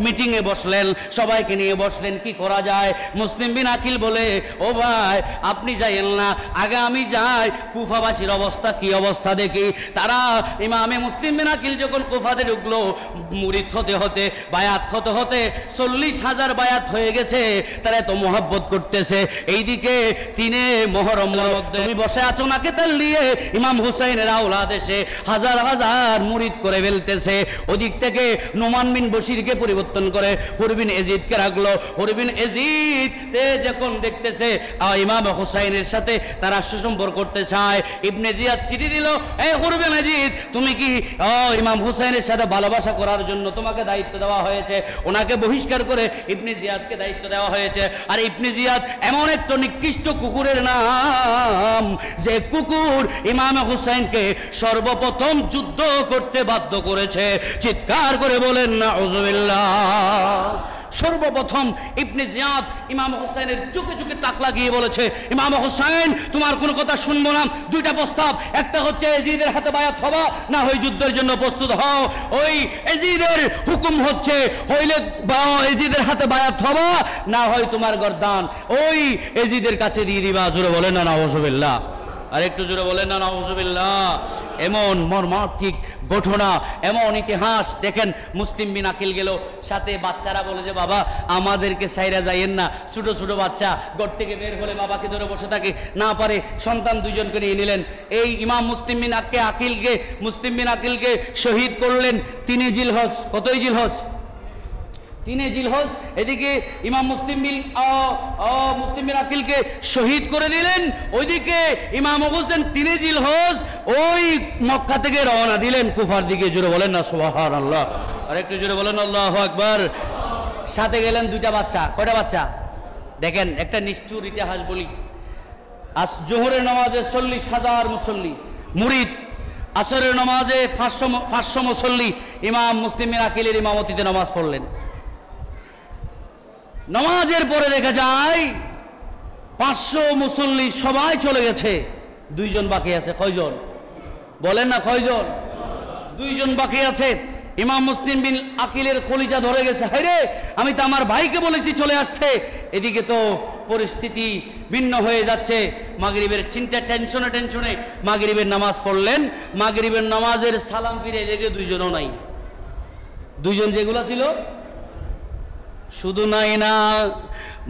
মিটিংয়ে বসলেন, সবাইকে নিয়ে বসলেন কি করা যায়। মুসলিম বিন আকিল বলে, ও ভাই আপনি যাইয়েন না, আগে আমি যাই, কুফাবাসীর অবস্থা কি অবস্থা দেখি। তারা ইমামে মুসলিম বিন আকিল যখন কুফাতে ঢুকলো, মুরিদ হতে হতে, বায়াত হতে হতে 40,000 বায়াত হয়ে গেছে। তারা এত মোহাব্বত করতেছে। এইদিকে তিনে মুহররমের মধ্যে তুমি বসে আছো নাকে তেল দিয়ে, ইমাম হুসাইনের আওলাদ এসে হাজার হাজার মুরিদ করে ফেলতেছে। ওদিক থেকে নোমান বিন বশিরকে পরিবর্তন করে হুরবিন এজিদকে রাখলো। হুরবিন এজিদ তে যখন দেখতেছে ইমাম হুসাইনের সাথে তারা সুসম্পর্ক করতে চায়, ইবনে জিয়াদ চিঠি দিল, এই হুরবিন এজিদ তুমি কি ইমাম হুসাইনের সাথে ভালোবাসা করার জন্য তোমাকে দায়িত্ব দেওয়া হয়েছে। ওনাকে বহিষ্কার করে ইবনে জিয়াদকে দায়িত্ব দেওয়া হয়েছে। আর ইবনে জিয়াদ এমন একটা নিকৃষ্ট কুকুরের নাম, যে কুকুর ইমাম হুসাইনকে সর্বপ্রথম যুদ্ধ করতে বাধ্য করেছে। চিৎকার করে বলেন নাউজুবিল্লাহ। সর্বপ্রথম ইবনে জিয়াদ ইমাম হুসাইনের চোখে চোখে তাক লাগিয়ে বলেছে, ইমাম হুসাইন তোমার কোনো কথা শুনবো না। দুইটা প্রস্তাব, একটা হচ্ছে এজিদের হাতে বায়াত হবা, না হয় যুদ্ধের জন্য প্রস্তুত হও। ওই এজিদের হুকুম হচ্ছে হইলে এজিদের হাতে বায়াত হবা, না হয় তোমার গর্দান ওই এজিদের কাছে দিয়ে দিবা। জোরে বলেন না নাউজুবিল্লাহ, আর একটু জোরে বলেন না নাউজুবিল্লাহ। এমন মর্মান্তিক ঘটনা, এমন ইতিহাস দেখেন। মুসলিম বিন আকিল গেল, সাথে বাচ্চারা বলে যে বাবা আমাদেরকে সাইরা যাইয়েন না। ছোট ছোট বাচ্চা ঘর থেকে বের হলে বাবাকে ধরে বসে থাকে, না পারে সন্তান দুইজনকে নিয়ে নিলেন। এই ইমাম মুসলিম বিন আকিলকে শহীদ করলেন 3 জিলহজ। কতই জিলহজ? 3 জিলহজ। এদিকে ইমাম মুসলিম বিন আকিলকে শহীদ করে দিলেন, ওইদিকে ইমাম হোসেন 3 জিলহজ ওই মক্কা থেকে রওনা দিলেন কুফার দিকে। জোরে বলেন না সুবহানাল্লাহ, আর একটু জোরে বলেন আল্লাহু আকবার। সাথে গেলেন 2টা বাচ্চা। কয়টা বাচ্চা? দেখেন একটা নিষ্ঠুর ইতিহাস বলি। আজ জোহরের নামাজে 40,000 মুসল্লি মুরিদ, আসরের নামাজে 500 মুসল্লি ইমাম মুসলিম বিন আকিলের ইমামতিতে নামাজ পড়লেন। নামাজের পরে দেখা যায় 500 মুসল্লি সবাই চলে গেছে, 2 জন বাকি আছে। কয়জন? বলেন না কয়জন? 2 জন বাকি আছে। ইমাম মুসলিম বিন আকিলের কলিজা ধরে গেছে, হায়রে আমি তো আমার ভাইকে বলেছি চলে আসতে। এদিকে তো পরিস্থিতি ভিন্ন হয়ে যাচ্ছে। মাগরিবের চিন্তা টেনশনে মাগরিবের নামাজ পড়লেন। মাগরিবের নামাজের সালাম ফিরে দেখে 2 জনও নাই। 2 জন যেগুলো ছিল শুধু নাই না,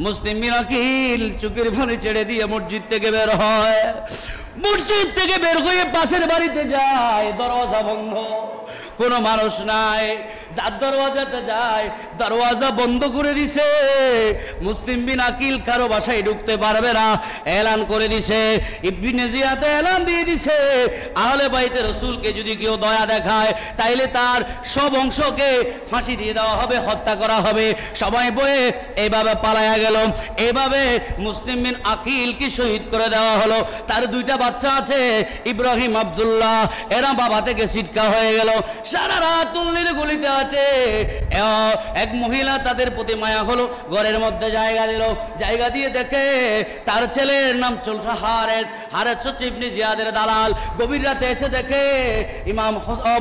মুসলিম বিন আকিল চোখের পানি ছেড়ে দিয়ে মসজিদ থেকে বের হয়। মসজিদ থেকে বের হয়ে পাশের বাড়িতে যায়, দরজা বন্ধ, কোনো মানুষ নাই। যার দরওয়াজাতে যায় দরওয়াজা বন্ধ করে দিছে। মুসলিম বিন আকিল কারো বাসায় ঢুকতে পারবে না, এলান করে দিছে। ইবনে জিয়াদ এলান দিয়ে দিছে, আহলে বাইতে রাসূলকে যদি কেউ দয়া দেখায় তাইলে তার সব অংশকে ফাঁসি দিয়ে দেওয়া হবে, হত্যা করা হবে। সবাই বয়ে এইভাবে পালায়া গেল। এইভাবে মুসলিম বিন আকিলকে শহীদ করে দেওয়া হলো। তার দুইটা বাচ্চা আছে, ইব্রাহিম, আব্দুল্লাহ, এরা বাবা থেকে ছিটকা হয়ে গেল। সারা রাত তুল্লির গুলিতে আছে। এক মহিলা তাদের প্রতি মায়া হলো, ঘরের মধ্যে জায়গা দিল। জায়গা দিয়ে দেখে তার ছেলের নাম চলছে হারেস। হারেস হচ্ছে ইবনে জিয়াদের দালাল। গভীর রাতে এসে দেখে ইমাম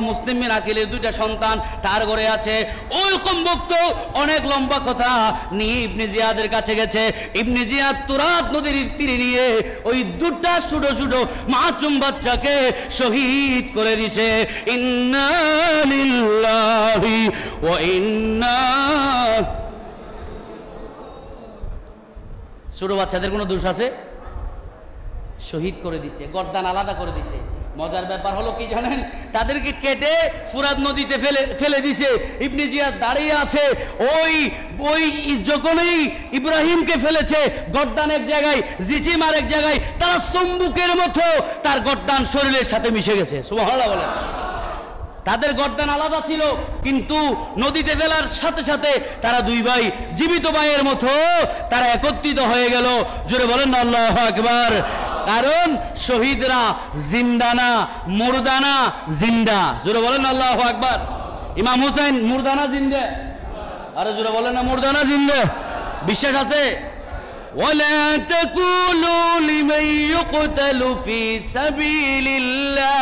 মুসলিম বিন আকিলের দুইটা সন্তান তার ঘরে আছে। ওই কমবক্ত অনেক লম্বা কথা নিয়ে ইবনে জিয়াদের কাছে গেছে। ইবনে জিয়াদ তুরাত নদীর তীরে নিয়ে ওই দুটা ছোট ছোট মাসুম বাচ্চাকে শহীদ করে দিছে। ইন্না লিল্লাহি ওয়া ইন্না। ছোট বাচ্চাদের কোনো দোষ আছে? শহীদ করে দিছে, গর্দান আলাদা করে দিছে। মজার ব্যাপার হলো কি জানেন, তাদেরকে কেটে ফুরাত নদীতে ফেলে দিছে। ইবনে জিয়াদ দাঁড়িয়ে আছে। ওই যখনই ইব্রাহিমকে ফেলেছে গর্দান এক জায়গায়, জিচিম আর এক জায়গায়, তারা চুম্বকের মতো তার গর্দান শরীরের সাথে মিশে গেছে। সুবহানাল্লাহ বলেন। তাদের গর্দান আলাদা ছিল, কিন্তু নদীতে ফেলার সাথে সাথে তারা দুই ভাই জীবিত ভাইয়ের মতো তারা একত্রিত হয়ে গেল। জোরে বলেন না আল্লাহু আকবার। কারণ শহীদরা জিন্দানা, মুরদানা জিন্দা। জোরে বলেন না আল্লাহু আকবার। ইমাম হুসাইন মুরদানা জিন্দা, আরে জোরে বলেন না মুরদানা জিন্দা। বিশ্বাস আছে? ওয়ালা তাকুলু লিমান ইউকতালু ফি সাবিলিল্লাহ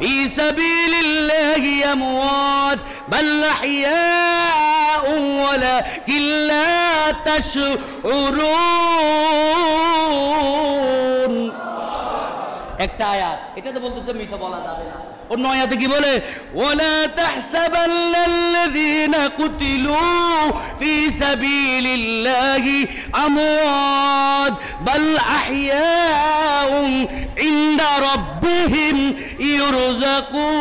في سبيل الله أموات بل أحياء ولكن لا تشعرون। একটা আয়াত, এটা তো বলতেছে মৃত বলা যাবে না। অন্য আয়াতে কি বলে? ওয়ালা তাহসাবাল্লাযীনা কুতিলু ফি সাবিলিল্লাহি আমওয়াত বাল আহইয়াউন ইনদা রাব্বিহিম ইউরযাকুন।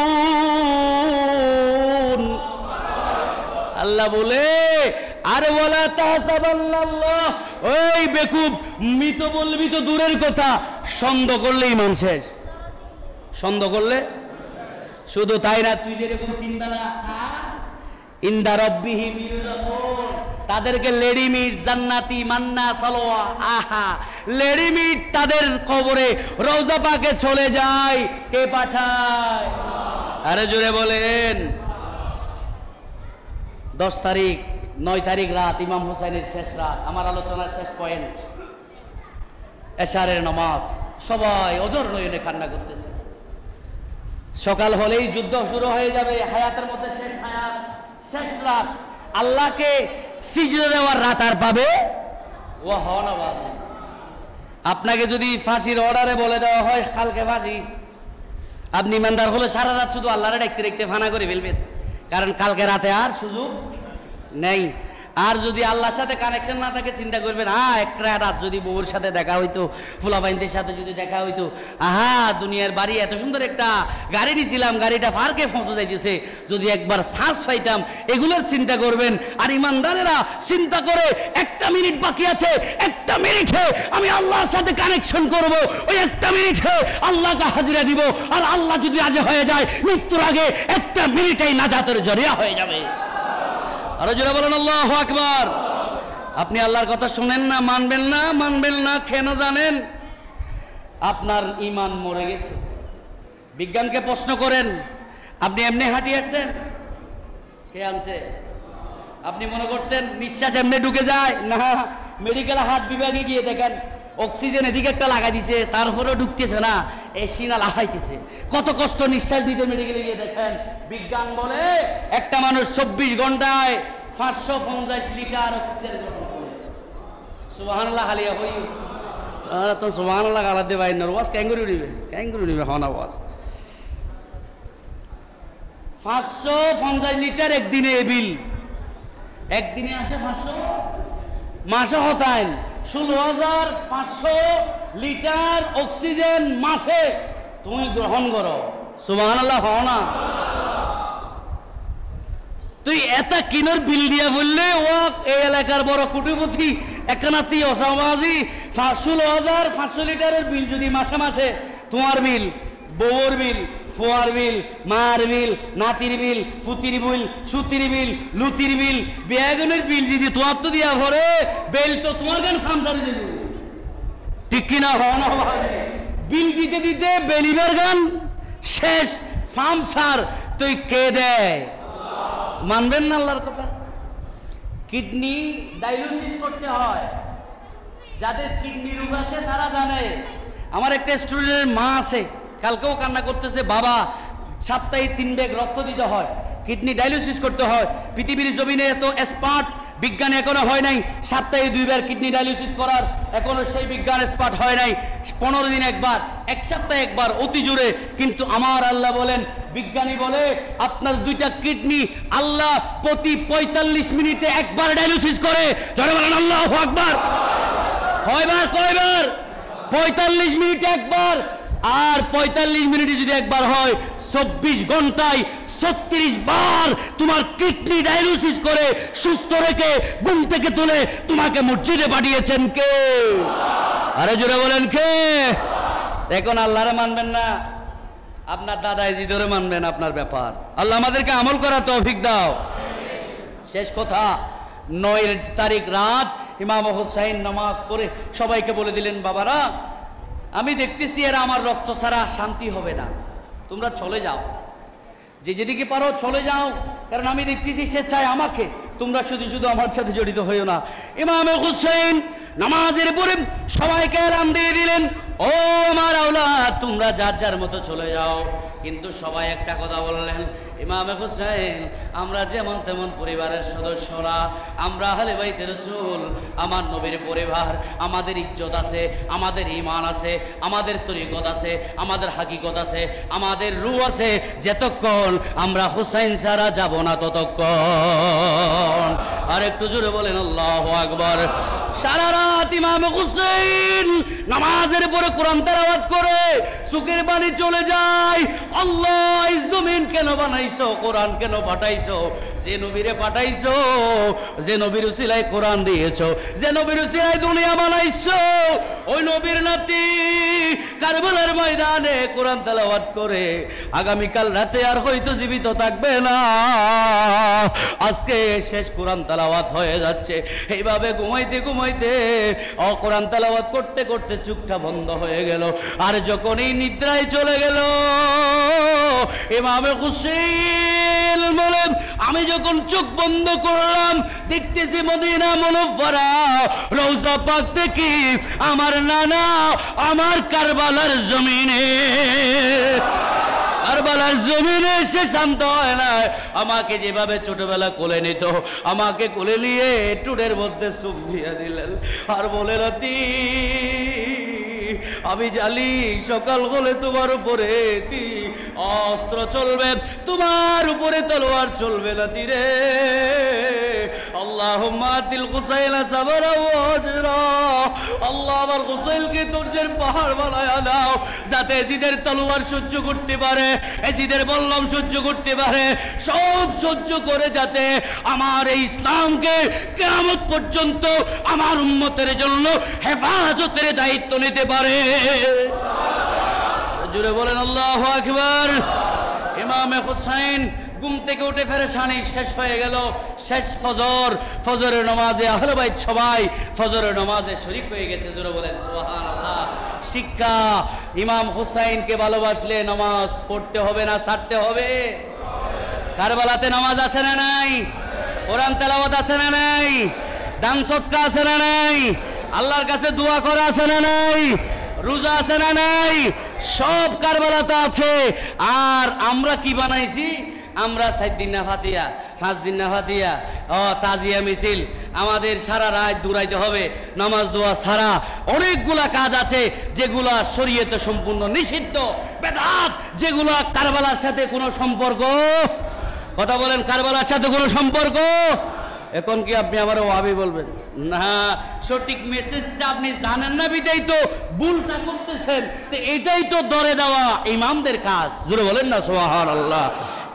আল্লাহ বলে, আরে ওয়ালা তাহসাবাল্লাহ, ওই বেকুব, মৃত বলবি তো দূরের কথা, সন্দেহ করলে ইমান শেষ। সন্দেহ করলে শুধু তাই না, তুই যেরকম তিনবেলা খাস, ইনদা রাব্বিহিম ইউরযাকুন, তাদেরকে লেডিমিট, জান্নাতি, মান্না, সালোয়া, আহা, লেডিমিট তাদের কবরে রওজা পাকে চলে যায়। কে পাঠায়? আরে জোরে বলেন। 10 তারিখ 9 তারিখ রাত, ইমাম হুসাইনের শেষ রাত। আমার আলোচনার শেষ পয়েন্ট, এশারের নামাজ। সবাই অজর নয়নে কান্না করতেছে। সকাল হলেই যুদ্ধ শুরু হয়ে যাবে। হায়াতের মধ্যে শেষ হায়াত, শেষ রাত। আল্লাহকে সিজদা দেওয়ার রাত আর পাবে ও হওয়া না। আপনাকে যদি ফাঁসির অর্ডারে বলে দেওয়া হয় কালকে ফাঁসি, আপনি ইমানদার হলে সারা রাত শুধু আল্লাহরে দেখতে দেখতে ফানা করে ফেলবেন, কারণ কালকে রাতে আর সুযোগ নেই। আর যদি আল্লাহর সাথে কানেকশন না থাকে, চিন্তা করবেন, একটা রাত যদি বউর সাথে দেখা হইতো, ফুলাবাইনদের সাথে যদি দেখা হইতো, আহা দুনিয়ার বাড়ি, এত সুন্দর একটা গাড়ি নিয়েছিলাম, গাড়িটা ফারকে ফসে যাইতেছে, যদি একবার শ্বাস পাইতাম, এগুলোর চিন্তা করবেন। আর ইমানদারেরা চিন্তা করে, একটা মিনিট বাকি আছে, একটা মিনিটে আমি আল্লাহর সাথে কানেকশন করব, ওই একটা মিনিটে আল্লাহকে হাজিরা দিব। আর আল্লাহ যদি রাজি হয়ে যায়, মৃত্যুর আগে একটা মিনিটেই নাজাতের জরিয়া হয়ে যাবে। আরো জোরে বলেন আল্লাহু আকবার। আপনি আল্লাহর কথা শুনেন না, মানবেন না, মানবেন না কেন জানেন? আপনার ঈমান মরে গেছে। বিজ্ঞানকে প্রশ্ন করেন, আপনি এমনি হাঁটি আসছেন? কে আনছে? আপনি মনে করছেন নিঃশ্বাস এমনি ঢুকে যায়? না, মেডিকেল হার্ট বিভাগে গিয়ে দেখেন, অক্সিজেন এদিকে একটা লাগাই দিছে, তারপরেও ঢুকতেছে না, এই সিনা লাফাইতেছে। কত কষ্ট নিঃশ্বাস দিতে মেডিকেলে গিয়ে দেখেন। বিজ্ঞান বলে একটা মানুষ 24 ঘন্টায় 550 লিটার অক্সিজেন গ্রহণ করে। সুবহানাল্লাহ হালিয়া হই। তো সুবহানাল্লাহ গালাতে ভাই নরওয়াজ ক্যাঙ্গুরু নিবে হন আওয়াজ। 550 লিটার একদিনে বিল, একদিনে আসে 500, মাসে হতায় 16,500 লিটার অক্সিজেন মাসে তুমি গ্রহণ করো। সুবহানাল্লাহ হও না? তুই এত কিনোর বিল দিয়া বললে ও এই এলাকার বড় কোটিপতি একানাতি অসামাজি 16,500 লিটারের বিল যদি মাসে মাসে তোমার বিল, বউর বিল, ফুয়ার বিল, মার বিল, নাতির বিল, ফুতির বিল, সুতির বিল, লুতির বিল, বেগুনের বিল যদি তোমার তো দিয়া ভরে বেল তো তোমার গান ফামসারে দেবে। ঠিক কিনা হও না? বিল দিতে দিতে বেলিবার গান শেষ, ফামসার তুই কে দেয়? মানবেন না আল্লাহর কথা? কিডনি ডায়ালিসিস করতে হয়, যাদের কিডনি রোগ আছে তারা জানে। আমার একটা স্টুডেন্টের মা আছে, কালকেও কান্না করতেছে, বাবা সপ্তাহে 3 ব্যাগ রক্ত দিতে হয়, কিডনি ডায়ালিসিস করতে হয়। পৃথিবীর জমিনে এত এক্সপার্ট বিজ্ঞান এখনো হয় নাই সপ্তাহে 2 বার কিডনি ডায়ালিসিস করার, এখনো সেই বিজ্ঞান এক্সপার্ট হয় নাই। 15 দিন একবার, 1 সপ্তাহে একবার, অতি জোরে। কিন্তু আমার আল্লাহ বলেন, বিজ্ঞানী বলে আপনার 2টা কিডনি আল্লাহ প্রতি 45 মিনিটে একবার ডায়ালিসিস করে। জোরে বলেন আল্লাহু আকবার। কয়বার? 45 মিনিটে একবার। আর 45 মিনিটে যদি একবার হয় 24 ঘন্টায় 36 বার তোমার কিডনি ডায়ালিসিস করে সুস্থ রেখে ঘুম থেকে তুলে তোমাকে মসজিদে পাঠিয়েছেন কে? আরে জোরে বলেন কে? এখন আল্লাহরে মানবেন না, আপনার দাদাই জিদরে মানবেন, আপনার ব্যাপার। আল্লাহ আমাদেরকে আমল করার তৌফিক দাও। শেষ কথা, 9 তারিখ রাত ইমাম হুসাইন নামাজ পড়ে সবাইকে বলে দিলেন, বাবারা আমি দেখতেছি এরা আমার রক্ত ছাড়া শান্তি হবে না, তোমরা চলে যাও, যে যেদিকে পারো চলে যাও, কারণ আমি দেখতেছি সে চায় আমাকে, তোমরা শুধু শুধু আমার সাথে জড়িত হইও না। ইমাম হুসাইন নামাজের পরে সবাইকে এলান দিয়ে দিলেন, ও আমার আওলাদ তোমরা যার যার মতো চলে যাও। কিন্তু সবাই একটা কথা বললেন, ইমাম হুসাইন আমরা যেমন তেমন পরিবারের সদস্যরা, আমরা আহলে বাইতে রাসূল, আমার নবীর পরিবার, আমাদের ইজ্জত আছে, আমাদের ঈমান আছে, আমাদের তরিকত আছে, আমাদের হাকিকত আছে, আমাদের রূহ আছে, যতক্ষণ আমরা হুসাইন ছাড়া যাব না ততক্ষণ। আর একটু জোরে বলেন আল্লাহু আকবার। সারা রাত ইমাম হুসাইন নামাজের পরে কোরআন তেলাওয়াত করে চোখের পানি চলে যায়। আল্লাহ এই জমিন কেন বানাইছো, কোরআন কেন পাঠাইছো? যে নবীরে পাঠাইছো, যে নবীর উসিলায় কোরআন দিয়েছো, যে নবীর উসিলায় দুনিয়া বানাইছো, ওই নবীর নাতি কারবালার ময়দানে কোরআন তেলাওয়াত করে আগামীকাল রাতে আর হয়তো জীবিত থাকবে না, আজকে শেষ কোরআন তেলাওয়াত হয়ে যাচ্ছে। এইভাবে ঘুমাইতে ঘুমাইতে কোরআন তেলাওয়াত করতে করতে চোখটা বন্ধ হয়ে গেল। আর যখন এই নিদ্রায় চলে গেল, ইমাম হুসাইন বলেন আমি যখন চোখ বন্ধ করলাম দেখতেছি মদিনা মুনাওয়ারা রওজা পাক থেকে আমার নানা আমার কারবালার জমিনে, কারবালার জমিনে সে শান্ত হয় না। আমাকে যেভাবে ছোটবেলা কোলে নিত, আমাকে কোলে নিয়ে টুডের মধ্যে চুপ দিয়ে দিলেন আর বলে, রাতি আমি জানি সকাল হলে তোমার উপরে অস্ত্র চলবে, তোমার উপরে তলোয়ার চলবে না তীরে। আল্লাহুম্মা আতিল হুসাইনা সাবরা ওয়া আজরা, আল্লাহ আমার হুসাইনকে ধৈর্যের পাহাড় বানায়া দাও, যাতে এজিদের তলোয়ার সহ্য করতে পারে, এজিদের বল্লম সহ্য করতে পারে, সব সহ্য করে যাতে আমার এই ইসলামকে কিয়ামত পর্যন্ত আমার উম্মতের জন্য হেফাজতের দায়িত্ব নিতে পারে। জোরে বলেন আল্লাহু আকবার। ইমাম হুসাইন ঘুম থেকে উঠে পেরেশানি শেষ হয়ে গেল। শেষ ফজর, ফজরের নামাজে আহলে বাইত সবাই ফজরের নামাজে শরীক হয়ে গেছে। জোরে বলেন সুবহানাল্লাহ। শিক্ষা, ইমাম হুসাইনকে ভালোবাসলে নামাজ পড়তে হবে না ছাড়তে হবে? কারবালাতে নামাজ আছে না নাই? কোরআন তেলাওয়াত আছে না নাই? দান সদকা আছে না নাই? আল্লাহর কাছে দোয়া করা আছে না নাই? রোজা আছে না নাই? সব কারবালাতে আছে। আর আমরা কি বানাইছি? আমরা 7 দিন না ফাতিহা, 5 দিন না ফাতিহা, তাজিয়া মিছিল, আমাদের সারা রাত দৌড়াইতে হবে, নামাজ দোয়া ছাড়া অনেকগুলা কাজ আছে যেগুলা শরীয়তে সম্পূর্ণ নিষিদ্ধ, বেদাত, যেগুলা কারবালার সাথে কোনো সম্পর্ক, কথা বলেন, কারবালার সাথে কোনো সম্পর্ক এখন কি আপনি আমার ওয়াহাবি বলবেন? না, সঠিক মেসেজটা আপনি জানেন না বিদায় তো ভুলটা করতেছেন। তো এটাই তো দরে দেওয়া ইমামদের কাজ। জোরে বলেন না সুবহানাল্লাহ।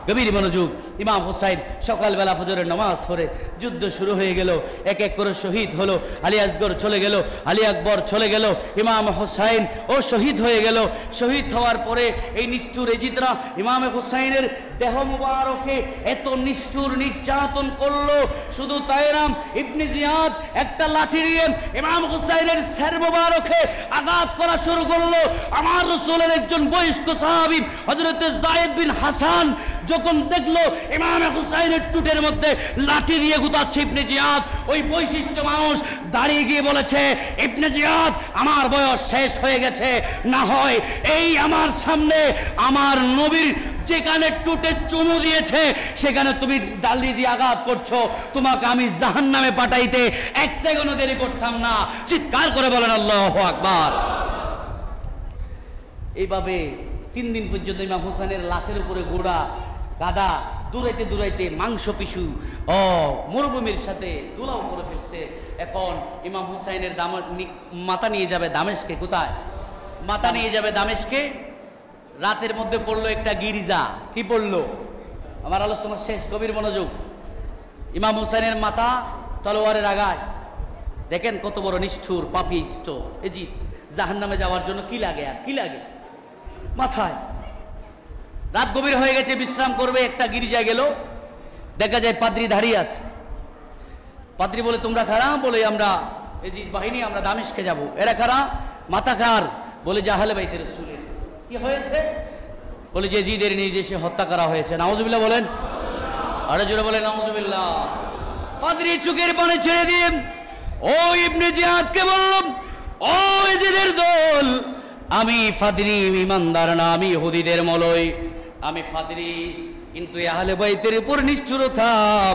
গভীর মনোযোগ। ইমাম হুসাইন সকালবেলা ফজরের নামাজ পড়ে যুদ্ধ শুরু হয়ে গেল, এক এক করে শহীদ হলো। আলী আসগর চলে গেল, আলী আকবর চলে গেল, ইমাম হুসাইন ও শহীদ হয়ে গেল। শহীদ হওয়ার পরে এই নিষ্ঠুর এজিদরা ইমাম হুসাইনের দেহ মুবারকে এত নিষ্ঠুর নির্যাতন করলো। শুধু তাই না, ইবনে জিয়াদ একটা লাঠি নিয়ে ইমাম হুসাইনের সির মুবারকে আঘাত করা শুরু করলো। আমার রাসূলের একজন বয়স্ক সাহাবী হযরত যায়েদ বিন হাসান যখন দেখলো ইমাম হুসাইনের টুটের মধ্যে লাঠি দিয়ে গুতাচ্ছে ইবনে জিয়াদ, ওই বৈশিষ্ট্য মানুষ দাঁড়িয়ে গিয়ে বলেছে, ইবনে জিয়াদ আমার বয়স শেষ হয়ে গেছে, না হয় এই আমার সামনে আমার নবীর যেখানে টুটে চুমু দিয়েছে সেখানে তুমি ডালি দিয়ে আঘাত করছো, তোমাকে আমি জাহান্নামে পাঠাইতে এক সেকেন্ডও দেরি করতাম না। চিৎকার করে বলেন আল্লাহু আকবার। এইভাবে 3 দিন পর্যন্ত ইমাম হুসাইনের লাশের উপরে গোড়া গাদা দূরাইতে দূরাইতে মাংস পিছু মরুভূমির সাথে দুলাও করে ফেলছে। এখন ইমাম হুসাইনের মাথা নিয়ে যাবে দামেস্কে। কোথায় মাথা নিয়ে যাবে? দামেস্কে। রাতের মধ্যে পড়লো একটা গির্জা। কি পড়লো? আমার আলোচনা শেষ, গভীর মনোযোগ। ইমাম হুসাইনের মাথা তলোয়ারের আগায়। দেখেন কত বড় নিষ্ঠুর পাপিষ্ট এজিদ। জাহান্নামে যাওয়ার জন্য কি লাগে, আর কি লাগে মাথায়। রাত গভীর হয়ে গেছে, বিশ্রাম করবে, একটা গির্জায় গেল, দেখা যায় পাদ্রী দাঁড়িয়ে আছে। পাদ্রী বলে, তোমরা কারা? বলে, আমরা এজিদ বাহিনী, আমরা দামেস্কে যাব। এরা কারা? মাথা কার? বলে, যে আহলে বাইতের রাসূলের। কি হয়েছে? বলে, যে এজিদের নির্দেশে হত্যা করা হয়েছে। নাউজুবিল্লাহ বলেন, আরে জোরে বলেন নাউজুবিল্লাহ। পাদ্রী চোখের পানি ছেড়ে দিয়ে ও ইবনে জিয়াদকে বললাম, ও এজিদের দল, আমি ফাদরি ইমানদার না, আমি ইহুদিদের মলয়, আমি ফাদরি। কিন্তু আহলে বাইতের উপর নিষ্ঠুরতা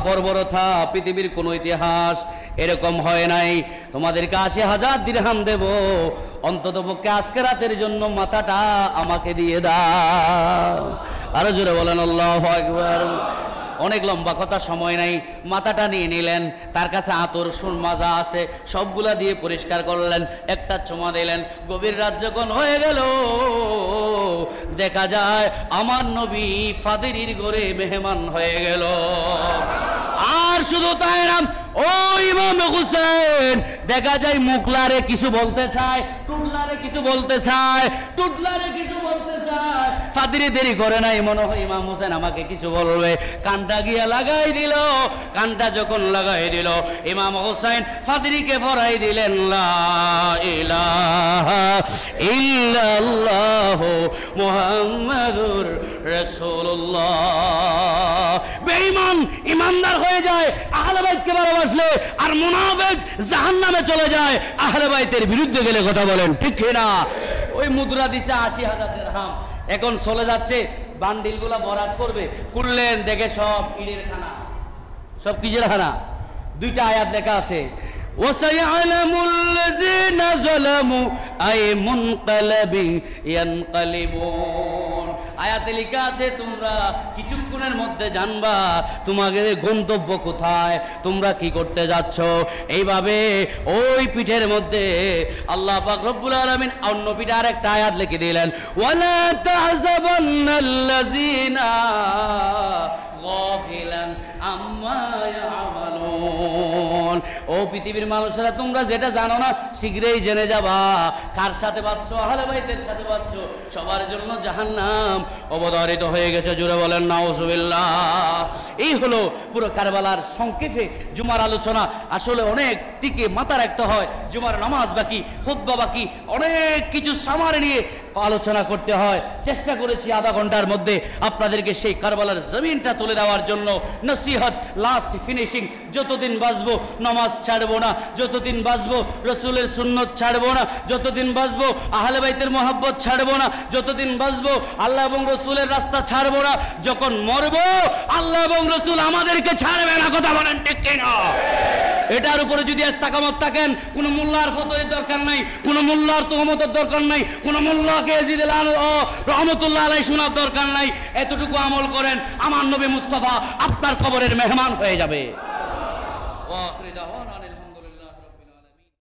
বর্বরতা পৃথিবীর কোন ইতিহাস এরকম হয় নাই। তোমাদেরকে 80,000 দিরহাম দেব, অন্তত পক্ষে আজকে রাতের জন্য মাথাটা আমাকে দিয়ে দাও। আরো জোরে বলেন আল্লাহু আকবার। অনেক লম্বা কথা, সময় নাই। মাথাটা নিয়ে নিলেন, তার কাছে আতর সুরমা যা আছে সবগুলা দিয়ে পরিষ্কার করলেন, একটা চুমা দিলেন। গভীর রাত যখন হয়ে গেল, দেখা যায় আমার নবী ফাদরির ঘরে মেহমান হয়ে গেল। আর শুধু তাই না, ও ইমাম হুসেন দেখা যায় মুখলারে কিছু বলতে চায়, টুটলারে কিছু বলতে চায়, টুটলারে কিছু বলতে চায়। ফাদরি দেরি করে নাই, মনে হয় ইমাম হুসেন আমাকে কিছু বলবে। কানটা গিয়া লাগাই দিল। কানটা যখন লাগাই দিল, ইমাম হুসেন ফাদরিকে পড়াই দিলেন, লা ইলাহা ইল্লাল্লাহু মুহাম্মাদুর রাসূলুল্লাহ। বেঈমান ইমানদার হয়ে যায় আহলে বাইতকে ভালোবাসলে, আর মুনাফিক জাহান্নামে চলে যায় আহলে বাইতের বিরুদ্ধে গেলে। কথা বলেন ঠিক কিনা? ওই মুদ্রা দিছে 80,000 দিরহাম, এখন চলে যাচ্ছে, বান্ডিলগুলা বরাত করবে। করলেন, দেখে সব ইটের খানা, সব কিসের খানা? 2টা আয়াত লেখা আছে, ওয়াসায়ালামুল্লাযিনা যালামু আই মুনকালাবি ইয়ানকালিবুন। আয়াতে লেখা আছে, তোমরা কিছুক্ষণের মধ্যে জানবা তোমাদের গন্তব্য কোথায়, তোমরা কি করতে যাচ্ছ। এইভাবে ওই পিঠের মধ্যে আল্লাহ পাক রব্বুল আলামিন অন্য পিঠে আরেকটা আয়াত লিখে দিলেন, ওয়ালা তাহজাবান্নাল্লাযিনা গাফিলান আম্মা ইয়ামালুন। ও পৃথিবীর মানুষেরা, তোমরা যেটা জানো না শীঘ্রই জেনে যাবা। কার সাথে বাঁচছো? আহলে বাইতের সাথে বাঁচছো। সবার জন্য জাহান্নাম অবধারিত হয়ে গেছে। জোরে বলেন নাউজুবিল্লাহ। এই হলো পুরো কারবালার সংক্ষেপে জুমার আলোচনা। আসলে অনেক দিকে মাথা রাখতে হয়, জুমার নামাজ বাকি, খুতবা বাকি, অনেক কিছু সামার নিয়ে আলোচনা করতে হয়। চেষ্টা করেছি আধা ঘন্টার মধ্যে আপনাদেরকে সেই কারবালার জমিনটা তুলে দেওয়ার জন্য। নসিহত, লাস্ট ফিনিশিং। যতদিন বাঁচবো নামাজ ছাড়বো না, যতদিন বাঁচবো রসুলের সুন্নত ছাড়বো না, যতদিন বাঁচবো আহলে বাইতের মহব্বত ছাড়বো না, যতদিন বাঁচবো আল্লাহ এবং রসুলের রাস্তা ছাড়বো না। যখন মরবো আল্লাহ এবং রসুল আমাদেরকে ছাড়বে না। কথা বলেন ঠিক কিনা? এটার উপরে যদি ইস্তেকামত থাকেন, কোন মোল্লার ফতোয়ার দরকার নাই, কোন মোল্লার তুহমতের দরকার নাই, কোন মোল্লাকে ইয়াজিদ রহমাতুল্লাহ আলাইহি শোনার দরকার নাই। এতটুকু আমল করেন, আমার নবী মুস্তাফা আপনার কবরের মেহমান হয়ে যাবে।
ওয়া আখিরু দাওয়ানা আলহামদুলিল্লাহ।